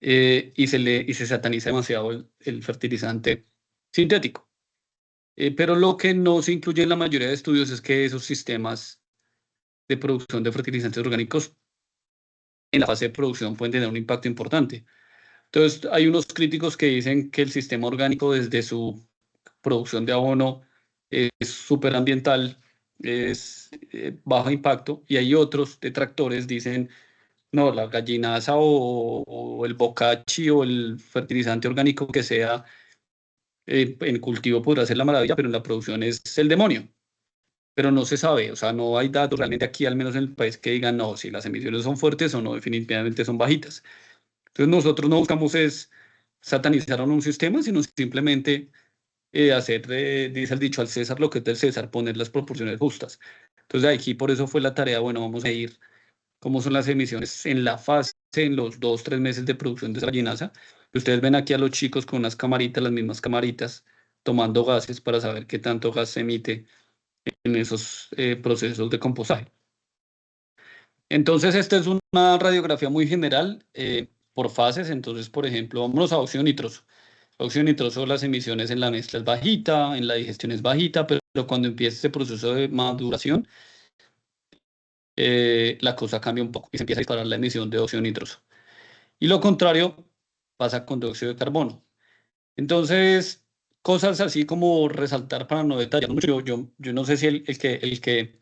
Y se sataniza demasiado el fertilizante sintético. Pero lo que no se incluye en la mayoría de estudios es que esos sistemas de producción de fertilizantes orgánicos en la fase de producción pueden tener un impacto importante. Entonces, hay unos críticos que dicen que el sistema orgánico desde su producción de abono es súper ambiental, es bajo impacto, y hay otros detractores dicen, no, la gallinaza o el bocachi o el fertilizante orgánico que sea en cultivo podrá ser la maravilla, pero en la producción es el demonio. Pero no se sabe, o sea, no hay datos realmente aquí, al menos en el país, que digan, no, si las emisiones son fuertes o no, definitivamente son bajitas. Entonces nosotros no buscamos es satanizar a un sistema, sino simplemente hacer, dice el dicho al César lo que es del César, poner las proporciones justas. Entonces aquí por eso fue la tarea, bueno, vamos a ir cómo son las emisiones en la fase, en los 2, 3 meses de producción de esa gallinaza. Ustedes ven aquí a los chicos con unas camaritas, las mismas camaritas, tomando gases para saber qué tanto gas se emite en esos procesos de compostaje. Entonces, esta es una radiografía muy general por fases. Entonces, por ejemplo, vámonos a óxido nitroso. Óxido nitroso, las emisiones en la mezcla es bajita, en la digestión es bajita, pero cuando empieza ese proceso de maduración, la cosa cambia un poco y se empieza a disparar la emisión de óxido nitroso. Y lo contrario pasa con dióxido de carbono. Entonces, cosas así como resaltar para no detallar mucho. Yo no sé si el que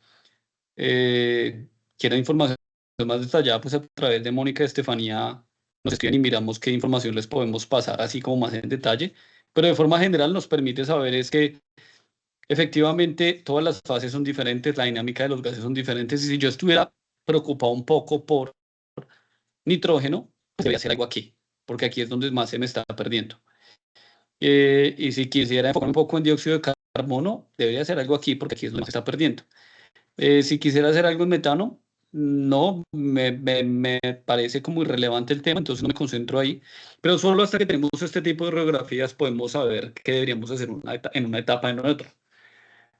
quiera información más detallada, pues a través de Mónica y Estefanía nos escriben y miramos qué información les podemos pasar así como más en detalle. Pero de forma general nos permite saber es que efectivamente todas las fases son diferentes, la dinámica de los gases son diferentes. Y si yo estuviera preocupado un poco por nitrógeno, pues debería hacer algo aquí, porque aquí es donde más se me está perdiendo. Y si quisiera enfocar un poco en dióxido de carbono, debería hacer algo aquí, porque aquí es donde se está perdiendo. Si quisiera hacer algo en metano, no, me parece como irrelevante el tema, entonces no me concentro ahí. Pero solo hasta que tenemos este tipo de radiografías podemos saber qué deberíamos hacer en una etapa y en otra.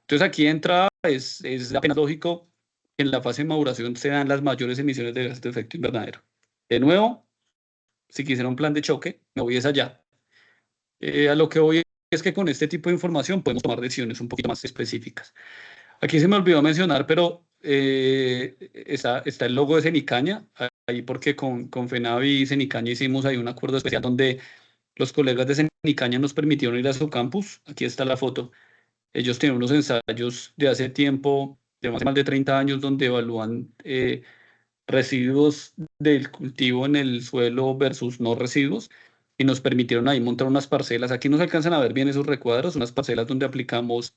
Entonces aquí entra, es apenas lógico que en la fase de maduración se dan las mayores emisiones de gases de efecto invernadero. De nuevo, si quisiera un plan de choque, me voy es allá. A lo que voy es que con este tipo de información podemos tomar decisiones un poquito más específicas. Aquí se me olvidó mencionar, pero está el logo de Cenicaña, ahí porque con FENAVI y Cenicaña hicimos ahí un acuerdo especial donde los colegas de Cenicaña nos permitieron ir a su campus. Aquí está la foto. Ellos tienen unos ensayos de hace tiempo, de más de 30 años, donde evalúan residuos del cultivo en el suelo versus no residuos, y nos permitieron ahí montar unas parcelas. Aquí no se alcanzan a ver bien esos recuadros, unas parcelas donde aplicamos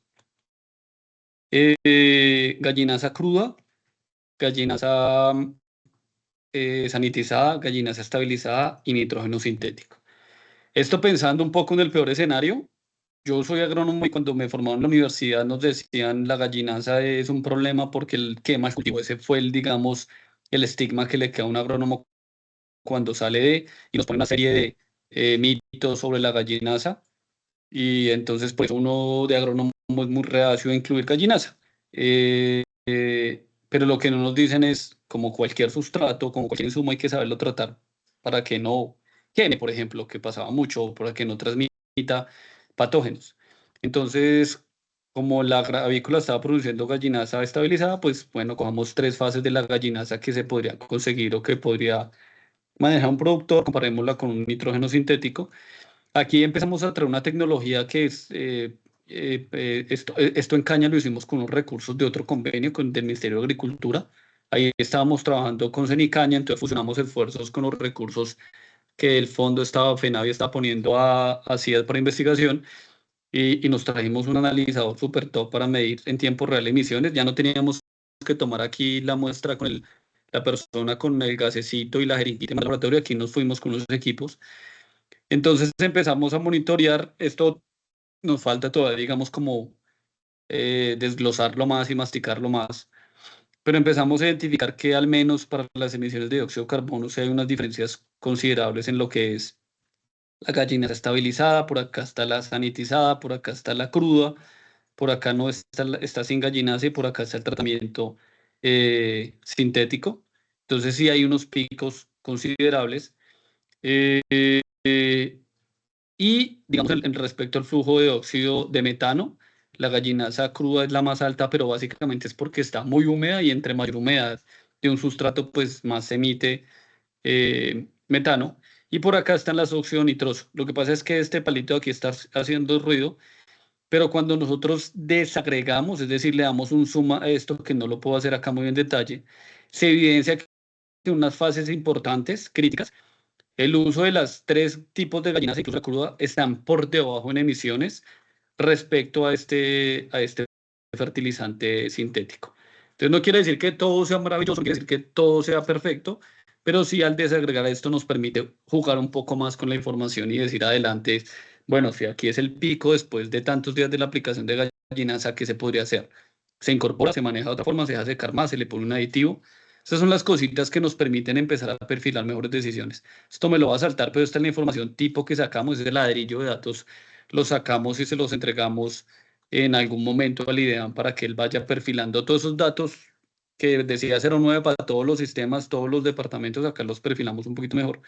gallinaza cruda, gallinaza sanitizada, gallinaza estabilizada y nitrógeno sintético. Esto pensando un poco en el peor escenario. Yo soy agrónomo y cuando me formaron en la universidad nos decían la gallinaza es un problema porque el quema el cultivo. Ese fue el, digamos, el estigma que le queda a un agrónomo cuando sale y nos pone una serie de mitos sobre la gallinaza. Y entonces, pues uno de agrónomo es muy reacio a incluir gallinaza. Pero lo que no nos dicen es, como cualquier sustrato, como cualquier insumo, hay que saberlo tratar para que no queme, por ejemplo, que pasaba mucho, o para que no transmita patógenos. Entonces, como la avícola estaba produciendo gallinaza estabilizada, pues bueno, cojamos 3 fases de la gallinaza que se podría conseguir o que podría manejar un productor, comparémosla con un nitrógeno sintético. Aquí empezamos a traer una tecnología que es, esto en caña lo hicimos con unos recursos de otro convenio del Ministerio de Agricultura. Ahí estábamos trabajando con Cenicaña, entonces fusionamos esfuerzos con los recursos que el fondo estaba, FENAVI estaba poniendo a CIED para investigación, y nos trajimos un analizador súper top para medir en tiempo real emisiones. Ya no teníamos que tomar aquí la muestra con la persona con el gasecito y la jeringuita en el laboratorio, aquí nos fuimos con los equipos. Entonces empezamos a monitorear esto. Nos falta todavía, digamos, como desglosarlo más y masticarlo más, pero empezamos a identificar que al menos para las emisiones de dióxido de carbono sí hay unas diferencias considerables en lo que es la gallina estabilizada. Por acá está la sanitizada, por acá está la cruda, por acá no está, está sin gallinaza, y por acá está el tratamiento sintético. Entonces sí hay unos picos considerables. Eh, eh, y, digamos, en respecto al flujo de óxido de metano, la gallinaza cruda es la más alta, pero básicamente es porque está muy húmeda, y entre mayor humedad de un sustrato, pues más se emite metano. Y por acá están las óxido nitroso. Lo que pasa es que este palito de aquí está haciendo ruido, pero cuando nosotros desagregamos, es decir, le damos un suma a esto, que no lo puedo hacer acá muy en detalle, se evidencia que en unas fases importantes, críticas, el uso de las 3 tipos de gallinas, incluso la cruda, están por debajo en emisiones respecto a este fertilizante sintético. Entonces no quiere decir que todo sea maravilloso, no quiere decir que todo sea perfecto, pero sí, al desagregar esto nos permite jugar un poco más con la información y decir adelante, bueno, si aquí es el pico después de tantos días de la aplicación de gallinaza, ¿qué se podría hacer? Se incorpora, se maneja de otra forma, se deja secar más, se le pone un aditivo. Esas son las cositas que nos permiten empezar a perfilar mejores decisiones. Esto me lo va a saltar, pero esta es la información tipo que sacamos, es el ladrillo de datos, lo sacamos y se los entregamos en algún momento al IDEAM para que él vaya perfilando todos esos datos que decía 09 para todos los sistemas, todos los departamentos. Acá los perfilamos un poquito mejor.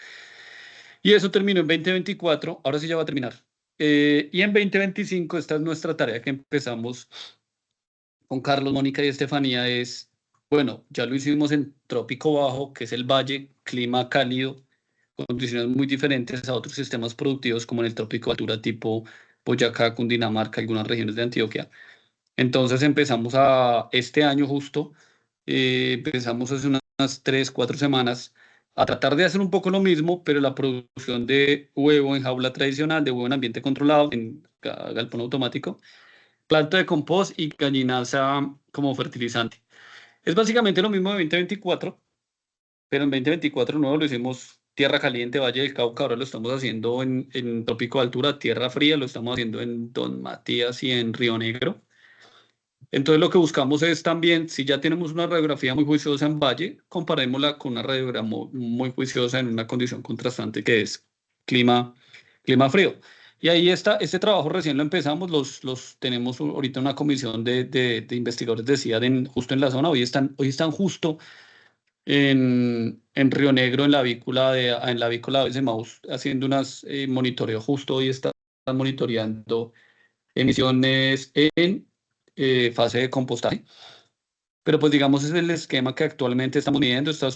Y eso terminó en 2024, ahora sí ya va a terminar. Y en 2025, esta es nuestra tarea que empezamos con Carlos, Mónica y Estefanía, es, bueno, ya lo hicimos en Trópico Bajo, que es el valle, clima cálido, condiciones muy diferentes a otros sistemas productivos como en el trópico de altura tipo Boyacá, Cundinamarca, algunas regiones de Antioquia. Entonces empezamos este año justo, empezamos hace unas 3, 4 semanas a tratar de hacer un poco lo mismo, pero la producción de huevo en jaula tradicional, de huevo en ambiente controlado, en galpón automático, planta de compost y gallinaza como fertilizante. Es básicamente lo mismo de 2024, pero en 2024 nuevo lo hicimos tierra caliente, Valle del Cauca, ahora lo estamos haciendo en trópico de altura, tierra fría, lo estamos haciendo en Don Matías y en Río Negro. Entonces lo que buscamos es también, si ya tenemos una radiografía muy juiciosa en Valle, comparémosla con una radiografía muy juiciosa en una condición contrastante que es clima frío. Y ahí está, este trabajo recién lo empezamos, tenemos ahorita una comisión de investigadores de CIAD justo en la zona, hoy están justo en Río Negro, en la avícola de Maús, haciendo unas monitoreo, justo hoy están monitoreando emisiones en fase de compostaje. Pero pues digamos es el esquema que actualmente estamos midiendo. Esta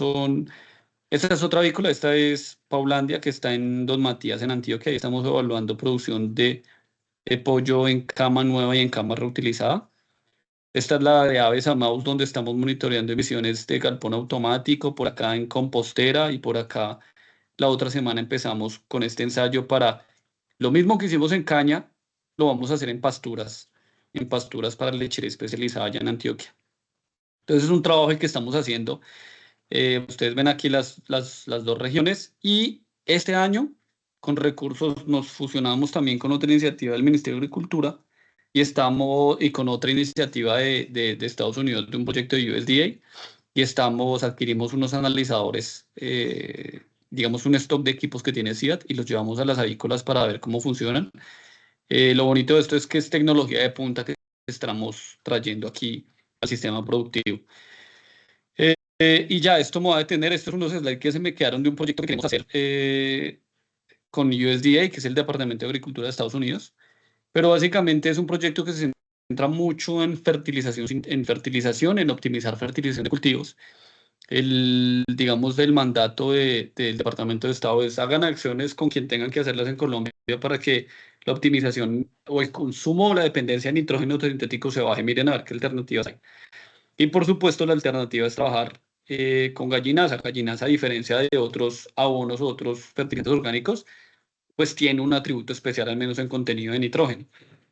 es otra avícola, esta es Paulandia, que está en Don Matías, en Antioquia. Ahí estamos evaluando producción de pollo en cama nueva y en cama reutilizada. Esta es la de Aves a Maus, donde estamos monitoreando emisiones de galpón automático, por acá en compostera, y por acá la otra semana empezamos con este ensayo para lo mismo que hicimos en caña, lo vamos a hacer en pasturas para lechería especializada allá en Antioquia. Entonces es un trabajo que estamos haciendo. Ustedes ven aquí las dos regiones, y este año con recursos nos fusionamos también con otra iniciativa del Ministerio de Agricultura y con otra iniciativa de Estados Unidos, de un proyecto de USDA, y adquirimos unos analizadores, digamos un stock de equipos que tiene CIAT, y los llevamos a las avícolas para ver cómo funcionan. Lo bonito de esto es que es tecnología de punta que estamos trayendo aquí al sistema productivo. Y ya, esto me va a detener. Estos son unos slides que se me quedaron de un proyecto que queremos hacer con USDA, que es el Departamento de Agricultura de Estados Unidos. Pero básicamente es un proyecto que se centra mucho en fertilización, en optimizar fertilización de cultivos. Digamos, del mandato del Departamento de Estado es: hagan acciones con quien tengan que hacerlas en Colombia para que la optimización o el consumo o la dependencia de nitrógeno sintético se baje. Miren a ver qué alternativas hay. Y por supuesto, la alternativa es trabajar con gallinaza. Gallinaza, a diferencia de otros abonos o otros fertilizantes orgánicos, pues tiene un atributo especial, al menos en contenido de nitrógeno.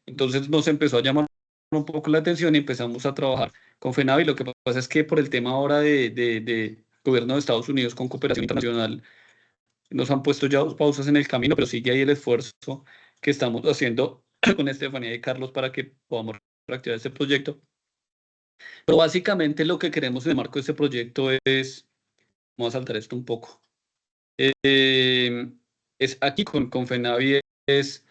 Entonces nos empezó a llamar un poco la atención y empezamos a trabajar con FENAVI. Lo que pasa es que por el tema ahora de gobierno de Estados Unidos con cooperación internacional, nos han puesto ya dos pausas en el camino, pero sigue ahí el esfuerzo que estamos haciendo con Estefanía y Carlos para que podamos reactivar este proyecto. Pero básicamente lo que queremos en el marco de este proyecto vamos a saltar esto un poco, es aquí con FENAVI, es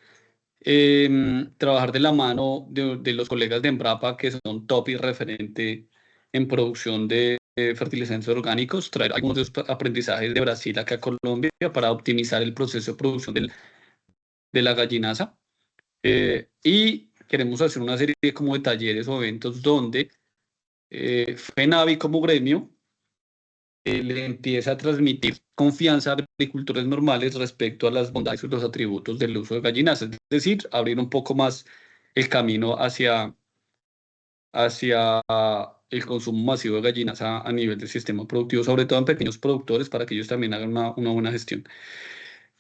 trabajar de la mano de los colegas de Embrapa, que son top y referente en producción de fertilizantes orgánicos, traer algunos de esos aprendizajes de Brasil acá a Colombia para optimizar el proceso de producción de la gallinaza. Y queremos hacer una serie como de talleres o eventos donde FENAVI como gremio le empieza a transmitir confianza a agricultores normales respecto a las bondades y los atributos del uso de gallinas, es decir, abrir un poco más el camino hacia el consumo masivo de gallinas a nivel del sistema productivo, sobre todo en pequeños productores, para que ellos también hagan una buena gestión.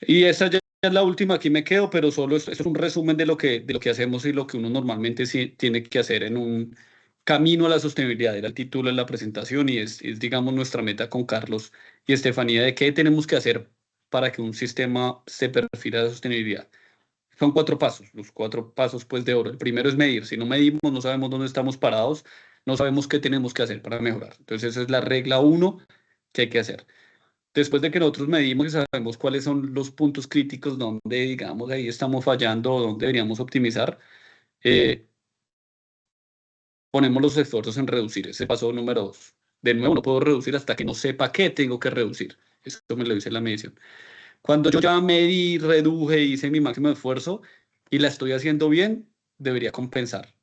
Y esa ya es la última, aquí me quedo, pero solo esto es un resumen de lo que hacemos y lo que uno normalmente sí tiene que hacer en un camino a la sostenibilidad. Era el título de la presentación, y es, digamos, nuestra meta con Carlos y Estefanía de qué tenemos que hacer para que un sistema se perfile a la sostenibilidad. Son 4 pasos, los 4 pasos pues de oro. El primero es medir. Si no medimos, no sabemos dónde estamos parados, no sabemos qué tenemos que hacer para mejorar. Entonces esa es la regla 1 que hay que hacer. Después de que nosotros medimos y sabemos cuáles son los puntos críticos donde, digamos, ahí estamos fallando o donde deberíamos optimizar, ponemos los esfuerzos en reducir. Ese paso número 2. De nuevo, no puedo reducir hasta que no sepa qué tengo que reducir. Eso me lo dice la medición. Cuando yo ya medí, reduje, hice mi máximo esfuerzo y la estoy haciendo bien, debería compensar.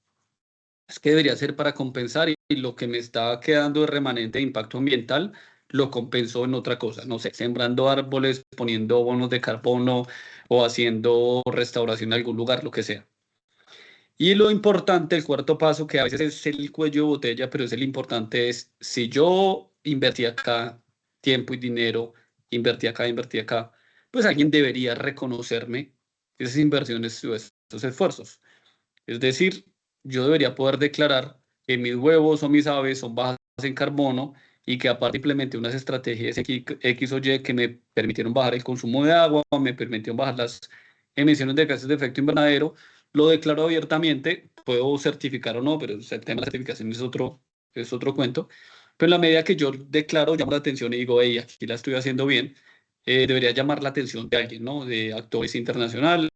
Es que debería ser para compensar, y lo que me está quedando de remanente de impacto ambiental lo compenso en otra cosa, no sé, sembrando árboles, poniendo bonos de carbono o haciendo restauración en algún lugar, lo que sea. Y lo importante, el cuarto paso, que a veces es el cuello de botella, pero es el importante, es si yo invertí acá tiempo y dinero, invertí acá, pues alguien debería reconocerme esas inversiones o esos esfuerzos. Es decir, yo debería poder declarar que mis huevos o mis aves son bajas en carbono y que aparte implementé unas estrategias X o Y que me permitieron bajar el consumo de agua, me permitieron bajar las emisiones de gases de efecto invernadero. Lo declaro abiertamente, puedo certificar o no, pero el tema de la certificación es otro cuento. Pero en la medida que yo declaro, llamo la atención y digo, hey, aquí la estoy haciendo bien, debería llamar la atención de alguien, ¿no? De actores internacionales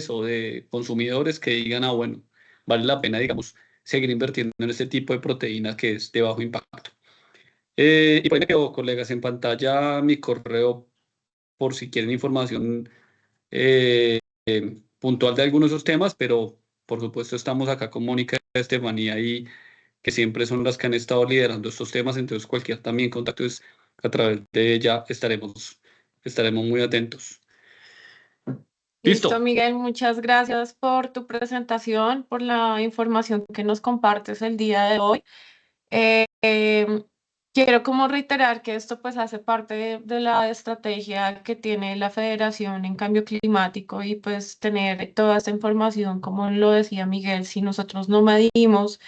o de consumidores que digan, ah, bueno, vale la pena, digamos, seguir invirtiendo en este tipo de proteína que es de bajo impacto. Y por ahí me quedo, colegas, en pantalla mi correo por si quieren información puntual de algunos de esos temas, pero por supuesto estamos acá con Mónica y Estefanía y que siempre son las que han estado liderando estos temas, entonces cualquier también contacto es a través de ella estaremos muy atentos. Listo, Listo. Miguel, muchas gracias por tu presentación, por la información que nos compartes el día de hoy. Eh, em, Quiero como reiterar que esto pues hace parte de la estrategia que tiene la Federación en cambio climático y pues tener toda esta información, como lo decía Miguel, si nosotros no medimos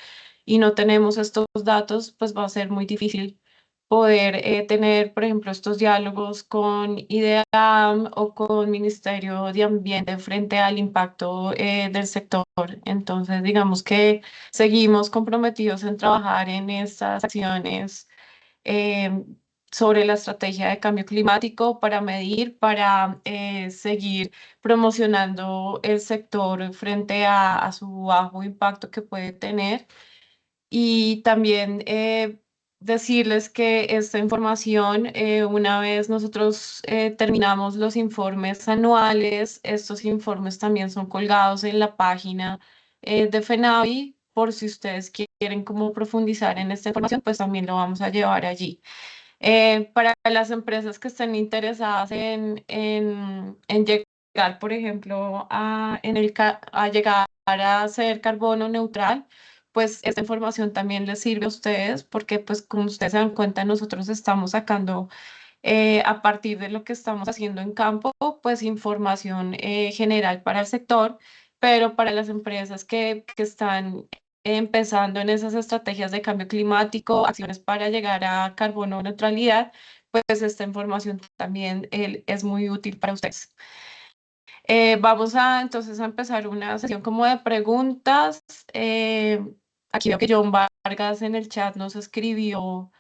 y no tenemos estos datos, pues va a ser muy difícil poder tener, por ejemplo, estos diálogos con IDEAM o con Ministerio de Ambiente frente al impacto del sector. Entonces, digamos que seguimos comprometidos en trabajar en estas acciones eh, sobre la estrategia de cambio climático para medir, para seguir promocionando el sector frente a su bajo impacto que puede tener y también decirles que esta información, una vez nosotros terminamos los informes anuales, estos informes también son colgados en la página de FENAVI, por si ustedes quieren como profundizar en esta información, pues también lo vamos a llevar allí. Para las empresas que estén interesadas en llegar, por ejemplo, a llegar a ser carbono neutral, pues esta información también les sirve a ustedes porque, pues, como ustedes se dan cuenta, nosotros estamos sacando a partir de lo que estamos haciendo en campo, pues información general para el sector, pero para las empresas que están empezando en esas estrategias de cambio climático, acciones para llegar a carbono neutralidad, pues esta información también es muy útil para ustedes. Vamos a entonces a empezar una sesión como de preguntas. Aquí veo que John Vargas en el chat nos escribió,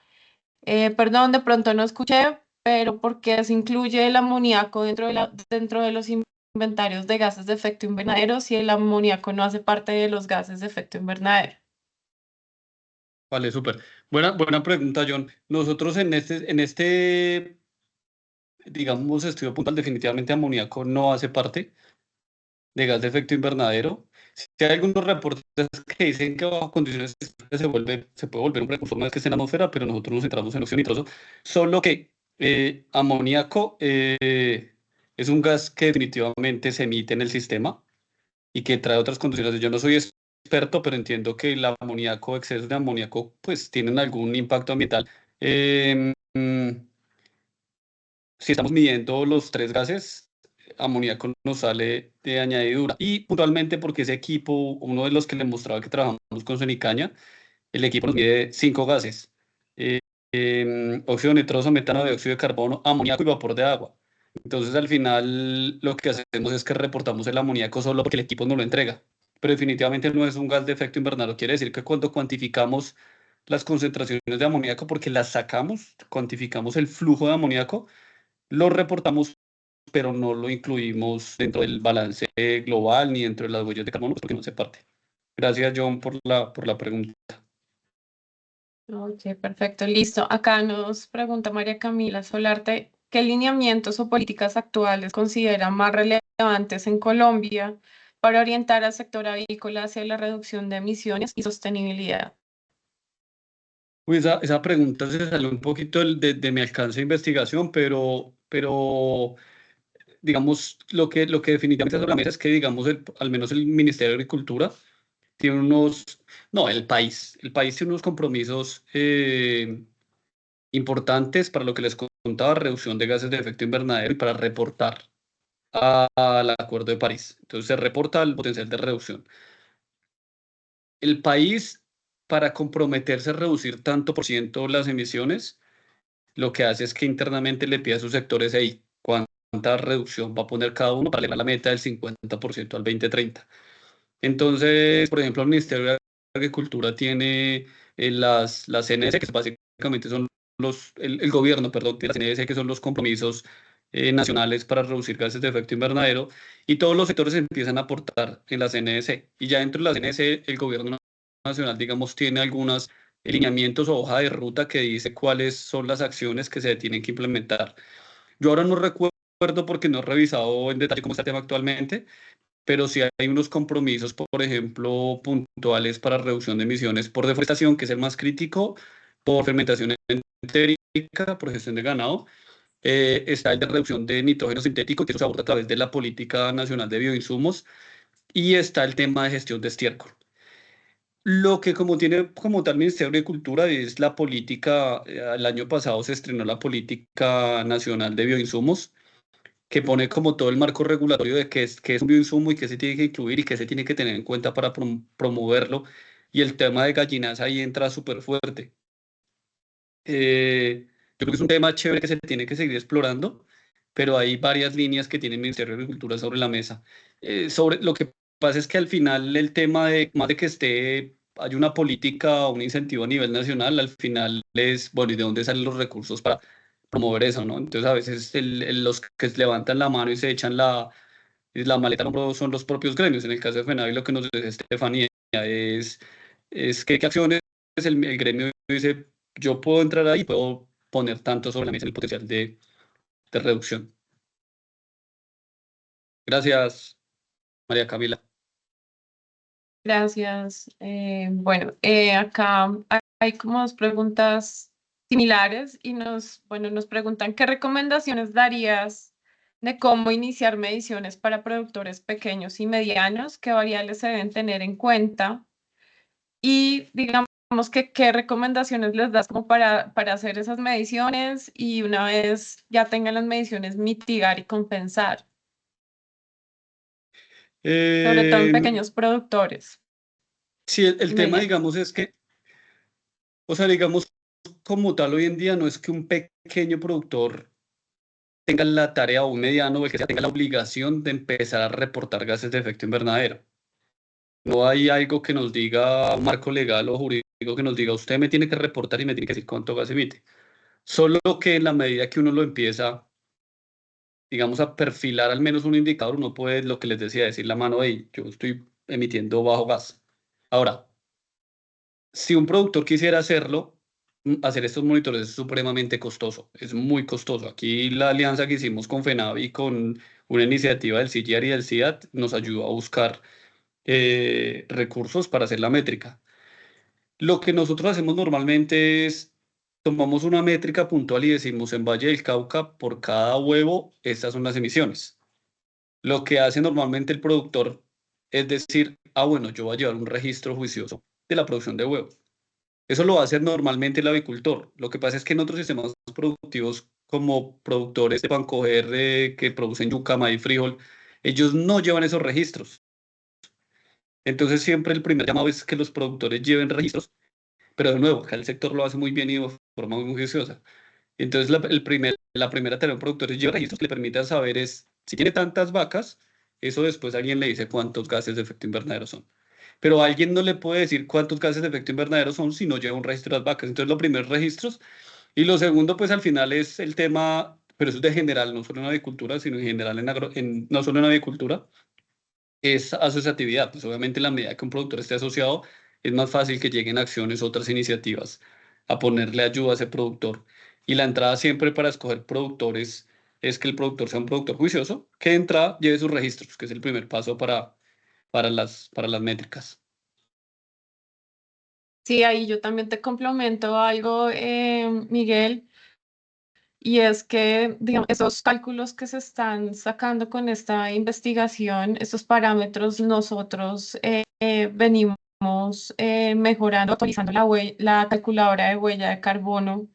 perdón, de pronto no escuché, pero ¿por qué se incluye el amoníaco dentro de los inventarios de gases de efecto invernadero si el amoníaco no hace parte de los gases de efecto invernadero? Vale, súper. Buena pregunta, John. Nosotros en este, digamos, estudio puntual, definitivamente amoníaco no hace parte de gas de efecto invernadero. Si hay algunos reportes que dicen que bajo condiciones especiales se puede volver un recurso más que esté en la atmósfera, pero nosotros nos centramos en óxido nitroso. Solo que amoníaco es un gas que definitivamente se emite en el sistema y que trae otras condiciones. Yo no soy experto, pero entiendo que el amoníaco, excesos de amoníaco, pues tienen algún impacto ambiental. Eh, mm, si estamos midiendo los tres gases, amoníaco nos sale de añadidura. Y puntualmente porque ese equipo, uno de los que le mostraba que trabajamos con Sonicaña, el equipo nos mide cinco gases. Eh, Óxido nitroso, metano, dióxido de carbono, amoníaco y vapor de agua. Entonces, al final, lo que hacemos es que reportamos el amoníaco solo porque el equipo no lo entrega. Pero definitivamente no es un gas de efecto invernadero. Quiere decir que cuando cuantificamos las concentraciones de amoníaco, porque las sacamos, cuantificamos el flujo de amoníaco, lo reportamos, pero no lo incluimos dentro del balance global ni dentro de las huellas de carbono, porque no se parte. Gracias, John, por la pregunta. Ok, perfecto, listo. Acá nos pregunta María Camila Solarte, ¿qué lineamientos o políticas actuales considera más relevantes en Colombia para orientar al sector avícola hacia la reducción de emisiones y sostenibilidad? Uy, esa pregunta se salió un poquito de mi alcance de investigación, pero digamos, lo que definitivamente está sobre la mesa es que, digamos, al menos el Ministerio de Agricultura tiene no, el país tiene unos compromisos importantes para lo que les contaba, reducción de gases de efecto invernadero y para reportar al Acuerdo de París. Entonces se reporta el potencial de reducción. El país, para comprometerse a reducir tanto por ciento las emisiones, lo que hace es que internamente le pide a sus sectores ahí cuánta reducción va a poner cada uno para lograr la meta del 50% al 2030. Entonces, por ejemplo, el Ministerio de Agricultura tiene las CNS, que básicamente son el gobierno, perdón, tiene las CNS, que son los compromisos nacionales para reducir gases de efecto invernadero, y todos los sectores empiezan a aportar en la CNS. Y ya dentro de la CNS, el gobierno nacional, digamos, tiene algunos lineamientos o hoja de ruta que dice cuáles son las acciones que se tienen que implementar. Yo ahora no recuerdo porque no he revisado en detalle cómo está el tema actualmente, pero sí hay unos compromisos, por ejemplo, puntuales para reducción de emisiones por deforestación, que es el más crítico, por fermentación entérica, por gestión de ganado. Está el de reducción de nitrógeno sintético, que eso se aborda a través de la Política Nacional de Bioinsumos, y está el tema de gestión de estiércol. Lo que como tiene como tal Ministerio de Agricultura es la política, el año pasado se estrenó la Política Nacional de Bioinsumos, que pone como todo el marco regulatorio de qué es un bioinsumo y qué se tiene que incluir y qué se tiene que tener en cuenta para promoverlo. Y el tema de gallinas ahí entra súper fuerte. Yo creo que es un tema chévere que se tiene que seguir explorando, pero hay varias líneas que tiene el Ministerio de Agricultura sobre la mesa. Sobre lo que pasa es que al final el tema de más de que hay una política o un incentivo a nivel nacional, al final es, bueno, ¿y de dónde salen los recursos para promover eso, no? Entonces a veces los que se levantan la mano y se echan la maleta al hombro son los propios gremios. En el caso de FENAVI, lo que nos dice Estefanía es que qué acciones el gremio dice, yo puedo entrar ahí, puedo poner tanto sobre la mesa el potencial de reducción. Gracias, María Camila. Gracias. Bueno, acá hay como dos preguntas similares y nos preguntan qué recomendaciones darías de cómo iniciar mediciones para productores pequeños y medianos, qué variables se deben tener en cuenta y digamos que qué recomendaciones les das como para hacer esas mediciones y una vez ya tengan las mediciones mitigar y compensar, sobre todo en Eh, pequeños productores sí, el y tema, medianos. digamos, es que, o sea, digamos, como tal, hoy en día no es que un pequeño productor tenga la tarea o un mediano o el que sea tenga la obligación de empezar a reportar gases de efecto invernadero. No hay algo que nos diga, un marco legal o jurídico que nos diga, usted me tiene que reportar y me tiene que decir cuánto gas emite. Solo que en la medida que uno lo empieza, digamos, a perfilar al menos un indicador, uno puede, lo que les decía, decir la mano, hey, yo estoy emitiendo bajo gas. Ahora, si un productor quisiera hacerlo, hacer estos monitores es supremamente costoso, es muy costoso. Aquí la alianza que hicimos con FENAVI, con una iniciativa del CIGIAR y del CIAT, nos ayudó a buscar recursos para hacer la métrica. Lo que nosotros hacemos normalmente es tomamos una métrica puntual y decimos en Valle del Cauca, por cada huevo, estas son las emisiones. Lo que hace normalmente el productor es decir, bueno, yo voy a llevar un registro juicioso de la producción de huevo. Eso lo hace normalmente el avicultor. Lo que pasa es que en otros sistemas productivos, como productores de pancoger que producen yuca, maíz, frijol, ellos no llevan esos registros. Entonces siempre el primer llamado es que los productores lleven registros, pero de nuevo, acá el sector lo hace muy bien y de forma muy juiciosa. Entonces la primera tarea de un productor es llevar registros que le permitan saber es, si tiene tantas vacas, eso después alguien le dice cuántos gases de efecto invernadero son. Pero alguien no le puede decir cuántos gases de efecto invernadero son si no lleva un registro de las vacas. Entonces lo primero es registros y lo segundo pues al final es el tema, pero eso es de general, no solo en avicultura, sino en general no solo en avicultura, es asociatividad. Pues obviamente en la medida que un productor esté asociado, es más fácil que lleguen acciones, otras iniciativas a ponerle ayuda a ese productor. Y la entrada siempre para escoger productores es que el productor sea un productor juicioso, que de entrada lleve sus registros, que es el primer paso para las métricas. Sí, ahí yo también te complemento algo, Miguel, y es que, digamos, esos cálculos que se están sacando con esta investigación, estos parámetros, nosotros venimos mejorando, actualizando la calculadora de huella de carbono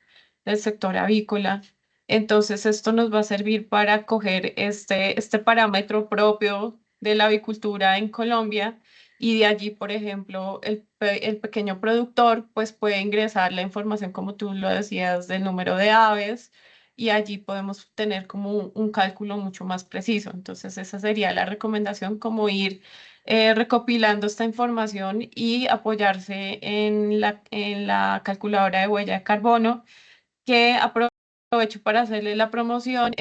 del sector avícola. Entonces, esto nos va a servir para coger este parámetro propio de la avicultura en Colombia y de allí, por ejemplo, el pequeño productor pues puede ingresar la información, como tú lo decías, del número de aves y allí podemos tener como un cálculo mucho más preciso. Entonces, esa sería la recomendación, como ir recopilando esta información y apoyarse en la calculadora de huella de carbono, que aprovecho para hacerle la promoción.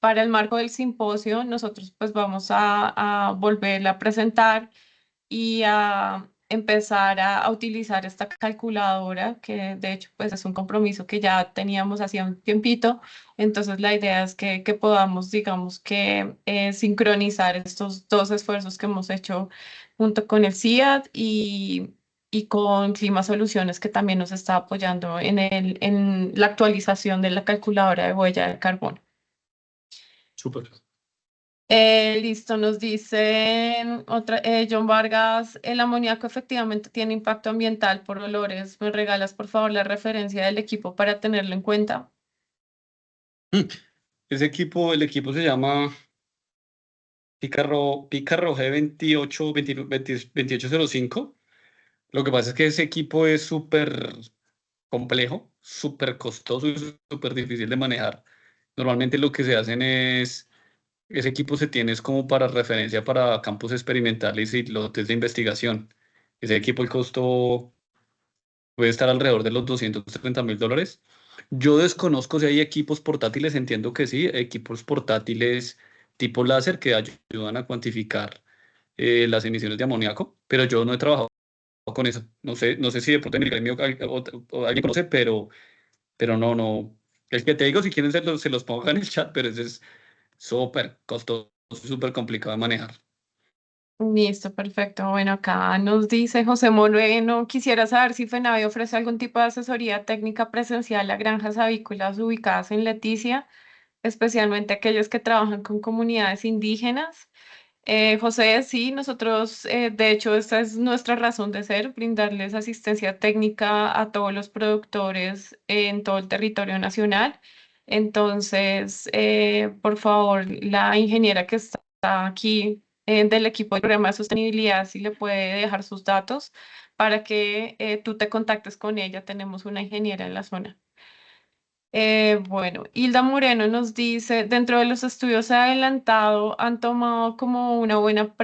Para el marco del simposio, nosotros pues vamos a volverla a presentar y a empezar a utilizar esta calculadora, que de hecho pues es un compromiso que ya teníamos hacía un tiempito. Entonces la idea es que podamos, digamos que sincronizar estos dos esfuerzos que hemos hecho junto con el CIAD y con Clima Soluciones, que también nos está apoyando en la actualización de la calculadora de huella de carbono. Súper. Listo, nos dicen otra, John Vargas, el amoníaco efectivamente tiene impacto ambiental por olores. ¿Me regalas, por favor, la referencia del equipo para tenerlo en cuenta? Mm, el equipo se llama Picarro G28, 2805. Lo que pasa es que ese equipo es súper complejo, súper costoso y súper difícil de manejar. Normalmente lo que se hacen es, ese equipo se tiene es como para referencia para campos experimentales y lotes de investigación. Ese equipo, el costo puede estar alrededor de los $230.000. Yo desconozco si hay equipos portátiles, entiendo que sí, equipos portátiles tipo láser que ayudan a cuantificar las emisiones de amoníaco, pero yo no he trabajado con eso. No sé si de pronto en el gremio o alguien conoce, pero no. El que te digo, si quieren se los ponga en el chat, pero ese es súper costoso, súper complicado de manejar. Listo, perfecto. Bueno, acá nos dice José Moreno, quisiera saber si FENAVI ofrece algún tipo de asesoría técnica presencial a granjas avícolas ubicadas en Leticia, especialmente aquellos que trabajan con comunidades indígenas. José, sí, nosotros, de hecho, esta es nuestra razón de ser, brindarles asistencia técnica a todos los productores en todo el territorio nacional. Entonces, por favor, la ingeniera que está aquí del equipo del programa de sostenibilidad, si le puede dejar sus datos para que tú te contactes con ella. Tenemos una ingeniera en la zona. Bueno, Hilda Moreno nos dice, dentro de los estudios adelantado, han tomado como una buena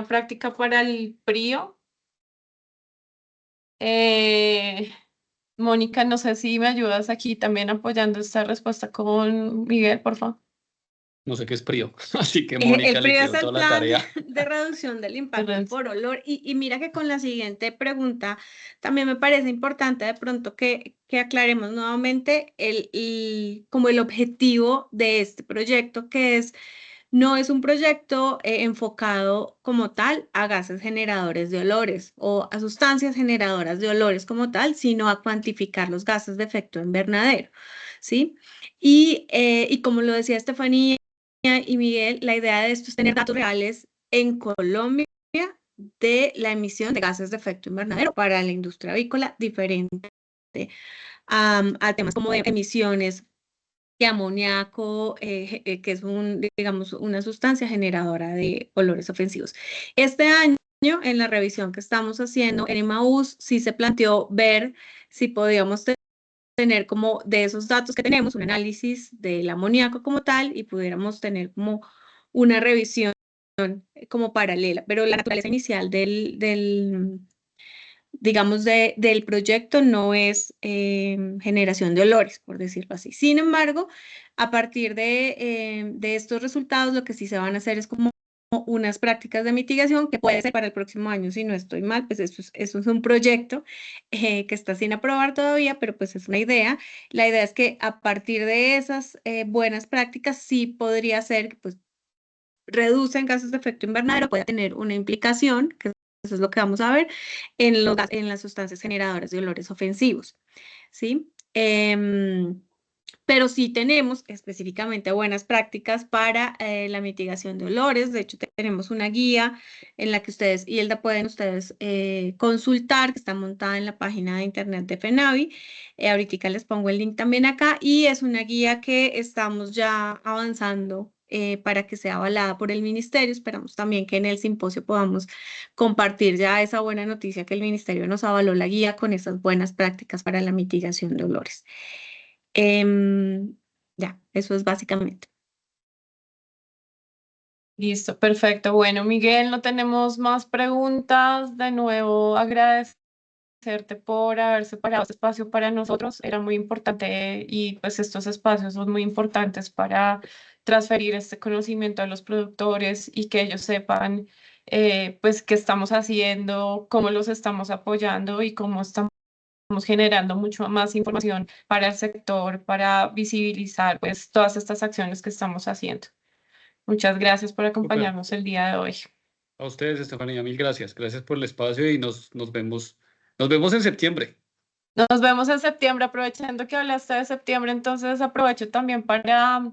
práctica para el PRIO. Eh, Mónica, no sé si me ayudas aquí también apoyando esta respuesta con Miguel, por favor. No sé qué es PRIO, así que El Mónica le PRIO es quedó el toda la plan tarea. de reducción del impacto Gracias. por olor. Y mira que con la siguiente pregunta también me parece importante de pronto que aclaremos nuevamente como el objetivo de este proyecto, que no es un proyecto enfocado como tal a gases generadores de olores o a sustancias generadoras de olores como tal, sino a cuantificar los gases de efecto invernadero, ¿sí? Y como lo decía Estefanía y Miguel, la idea de esto es tener datos reales en Colombia de la emisión de gases de efecto invernadero para la industria avícola, diferente a temas como de emisiones de amoníaco, que es digamos, una sustancia generadora de olores ofensivos. Este año, en la revisión que estamos haciendo en Emaús, sí se planteó ver si podíamos tener como de esos datos que tenemos, un análisis del amoníaco como tal y pudiéramos tener como una revisión como paralela, pero la naturaleza inicial digamos, del proyecto no es generación de olores, por decirlo así. Sin embargo, a partir de estos resultados, lo que sí se van a hacer es como unas prácticas de mitigación que puede ser para el próximo año, si no estoy mal, pues eso es un proyecto que está sin aprobar todavía, pero pues es una idea. La idea es que a partir de esas buenas prácticas sí podría ser que pues reducen gases de efecto invernadero, puede tener una implicación, que eso es lo que vamos a ver en las sustancias generadoras de olores ofensivos, ¿sí? Pero sí tenemos específicamente buenas prácticas para la mitigación de olores. De hecho, tenemos una guía en la que ustedes, Hilda, pueden ustedes consultar, que está montada en la página de internet de FENAVI. Ahorita les pongo el link también acá y es una guía que estamos ya avanzando para que sea avalada por el ministerio. Esperamos también que en el simposio podamos compartir ya esa buena noticia que el ministerio nos avaló la guía con esas buenas prácticas para la mitigación de olores. Ya, eso es básicamente. Listo, perfecto. Bueno, Miguel, no tenemos más preguntas. De nuevo, agradecerte por haber separado este espacio para nosotros. Era muy importante y pues estos espacios son muy importantes para transferir este conocimiento a los productores y que ellos sepan pues qué estamos haciendo, cómo los estamos apoyando y cómo estamos generando mucho más información para el sector, para visibilizar pues todas estas acciones que estamos haciendo. Muchas gracias por Súper. acompañarnos el día de hoy. A ustedes, Estefanía, mil gracias. Gracias por el espacio y nos vemos en septiembre. Nos vemos en septiembre, aprovechando que hablaste de septiembre, entonces aprovecho también para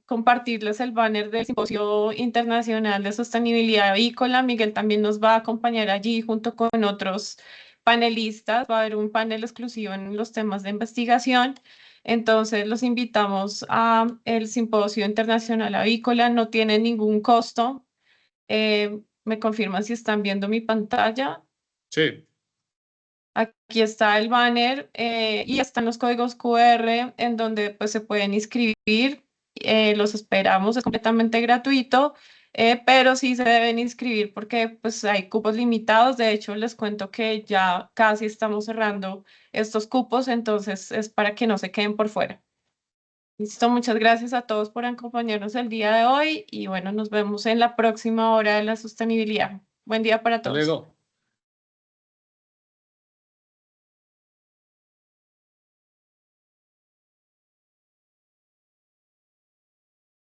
compartirles el banner del Simposio Internacional de Sostenibilidad Avícola. Miguel también nos va a acompañar allí junto con otros panelistas. Va a haber un panel exclusivo en los temas de investigación. Entonces los invitamos a el Simposio Internacional Avícola. No tiene ningún costo. ¿Me confirman si están viendo mi pantalla? Sí. Aquí está el banner y están los códigos QR en donde pues se pueden inscribir. Los esperamos, es completamente gratuito, pero sí se deben inscribir porque pues hay cupos limitados. De hecho, les cuento que ya casi estamos cerrando estos cupos, entonces es para que no se queden por fuera. Listo, muchas gracias a todos por acompañarnos el día de hoy y bueno, nos vemos en la próxima hora de la sostenibilidad. Buen día para Hasta todos. luego.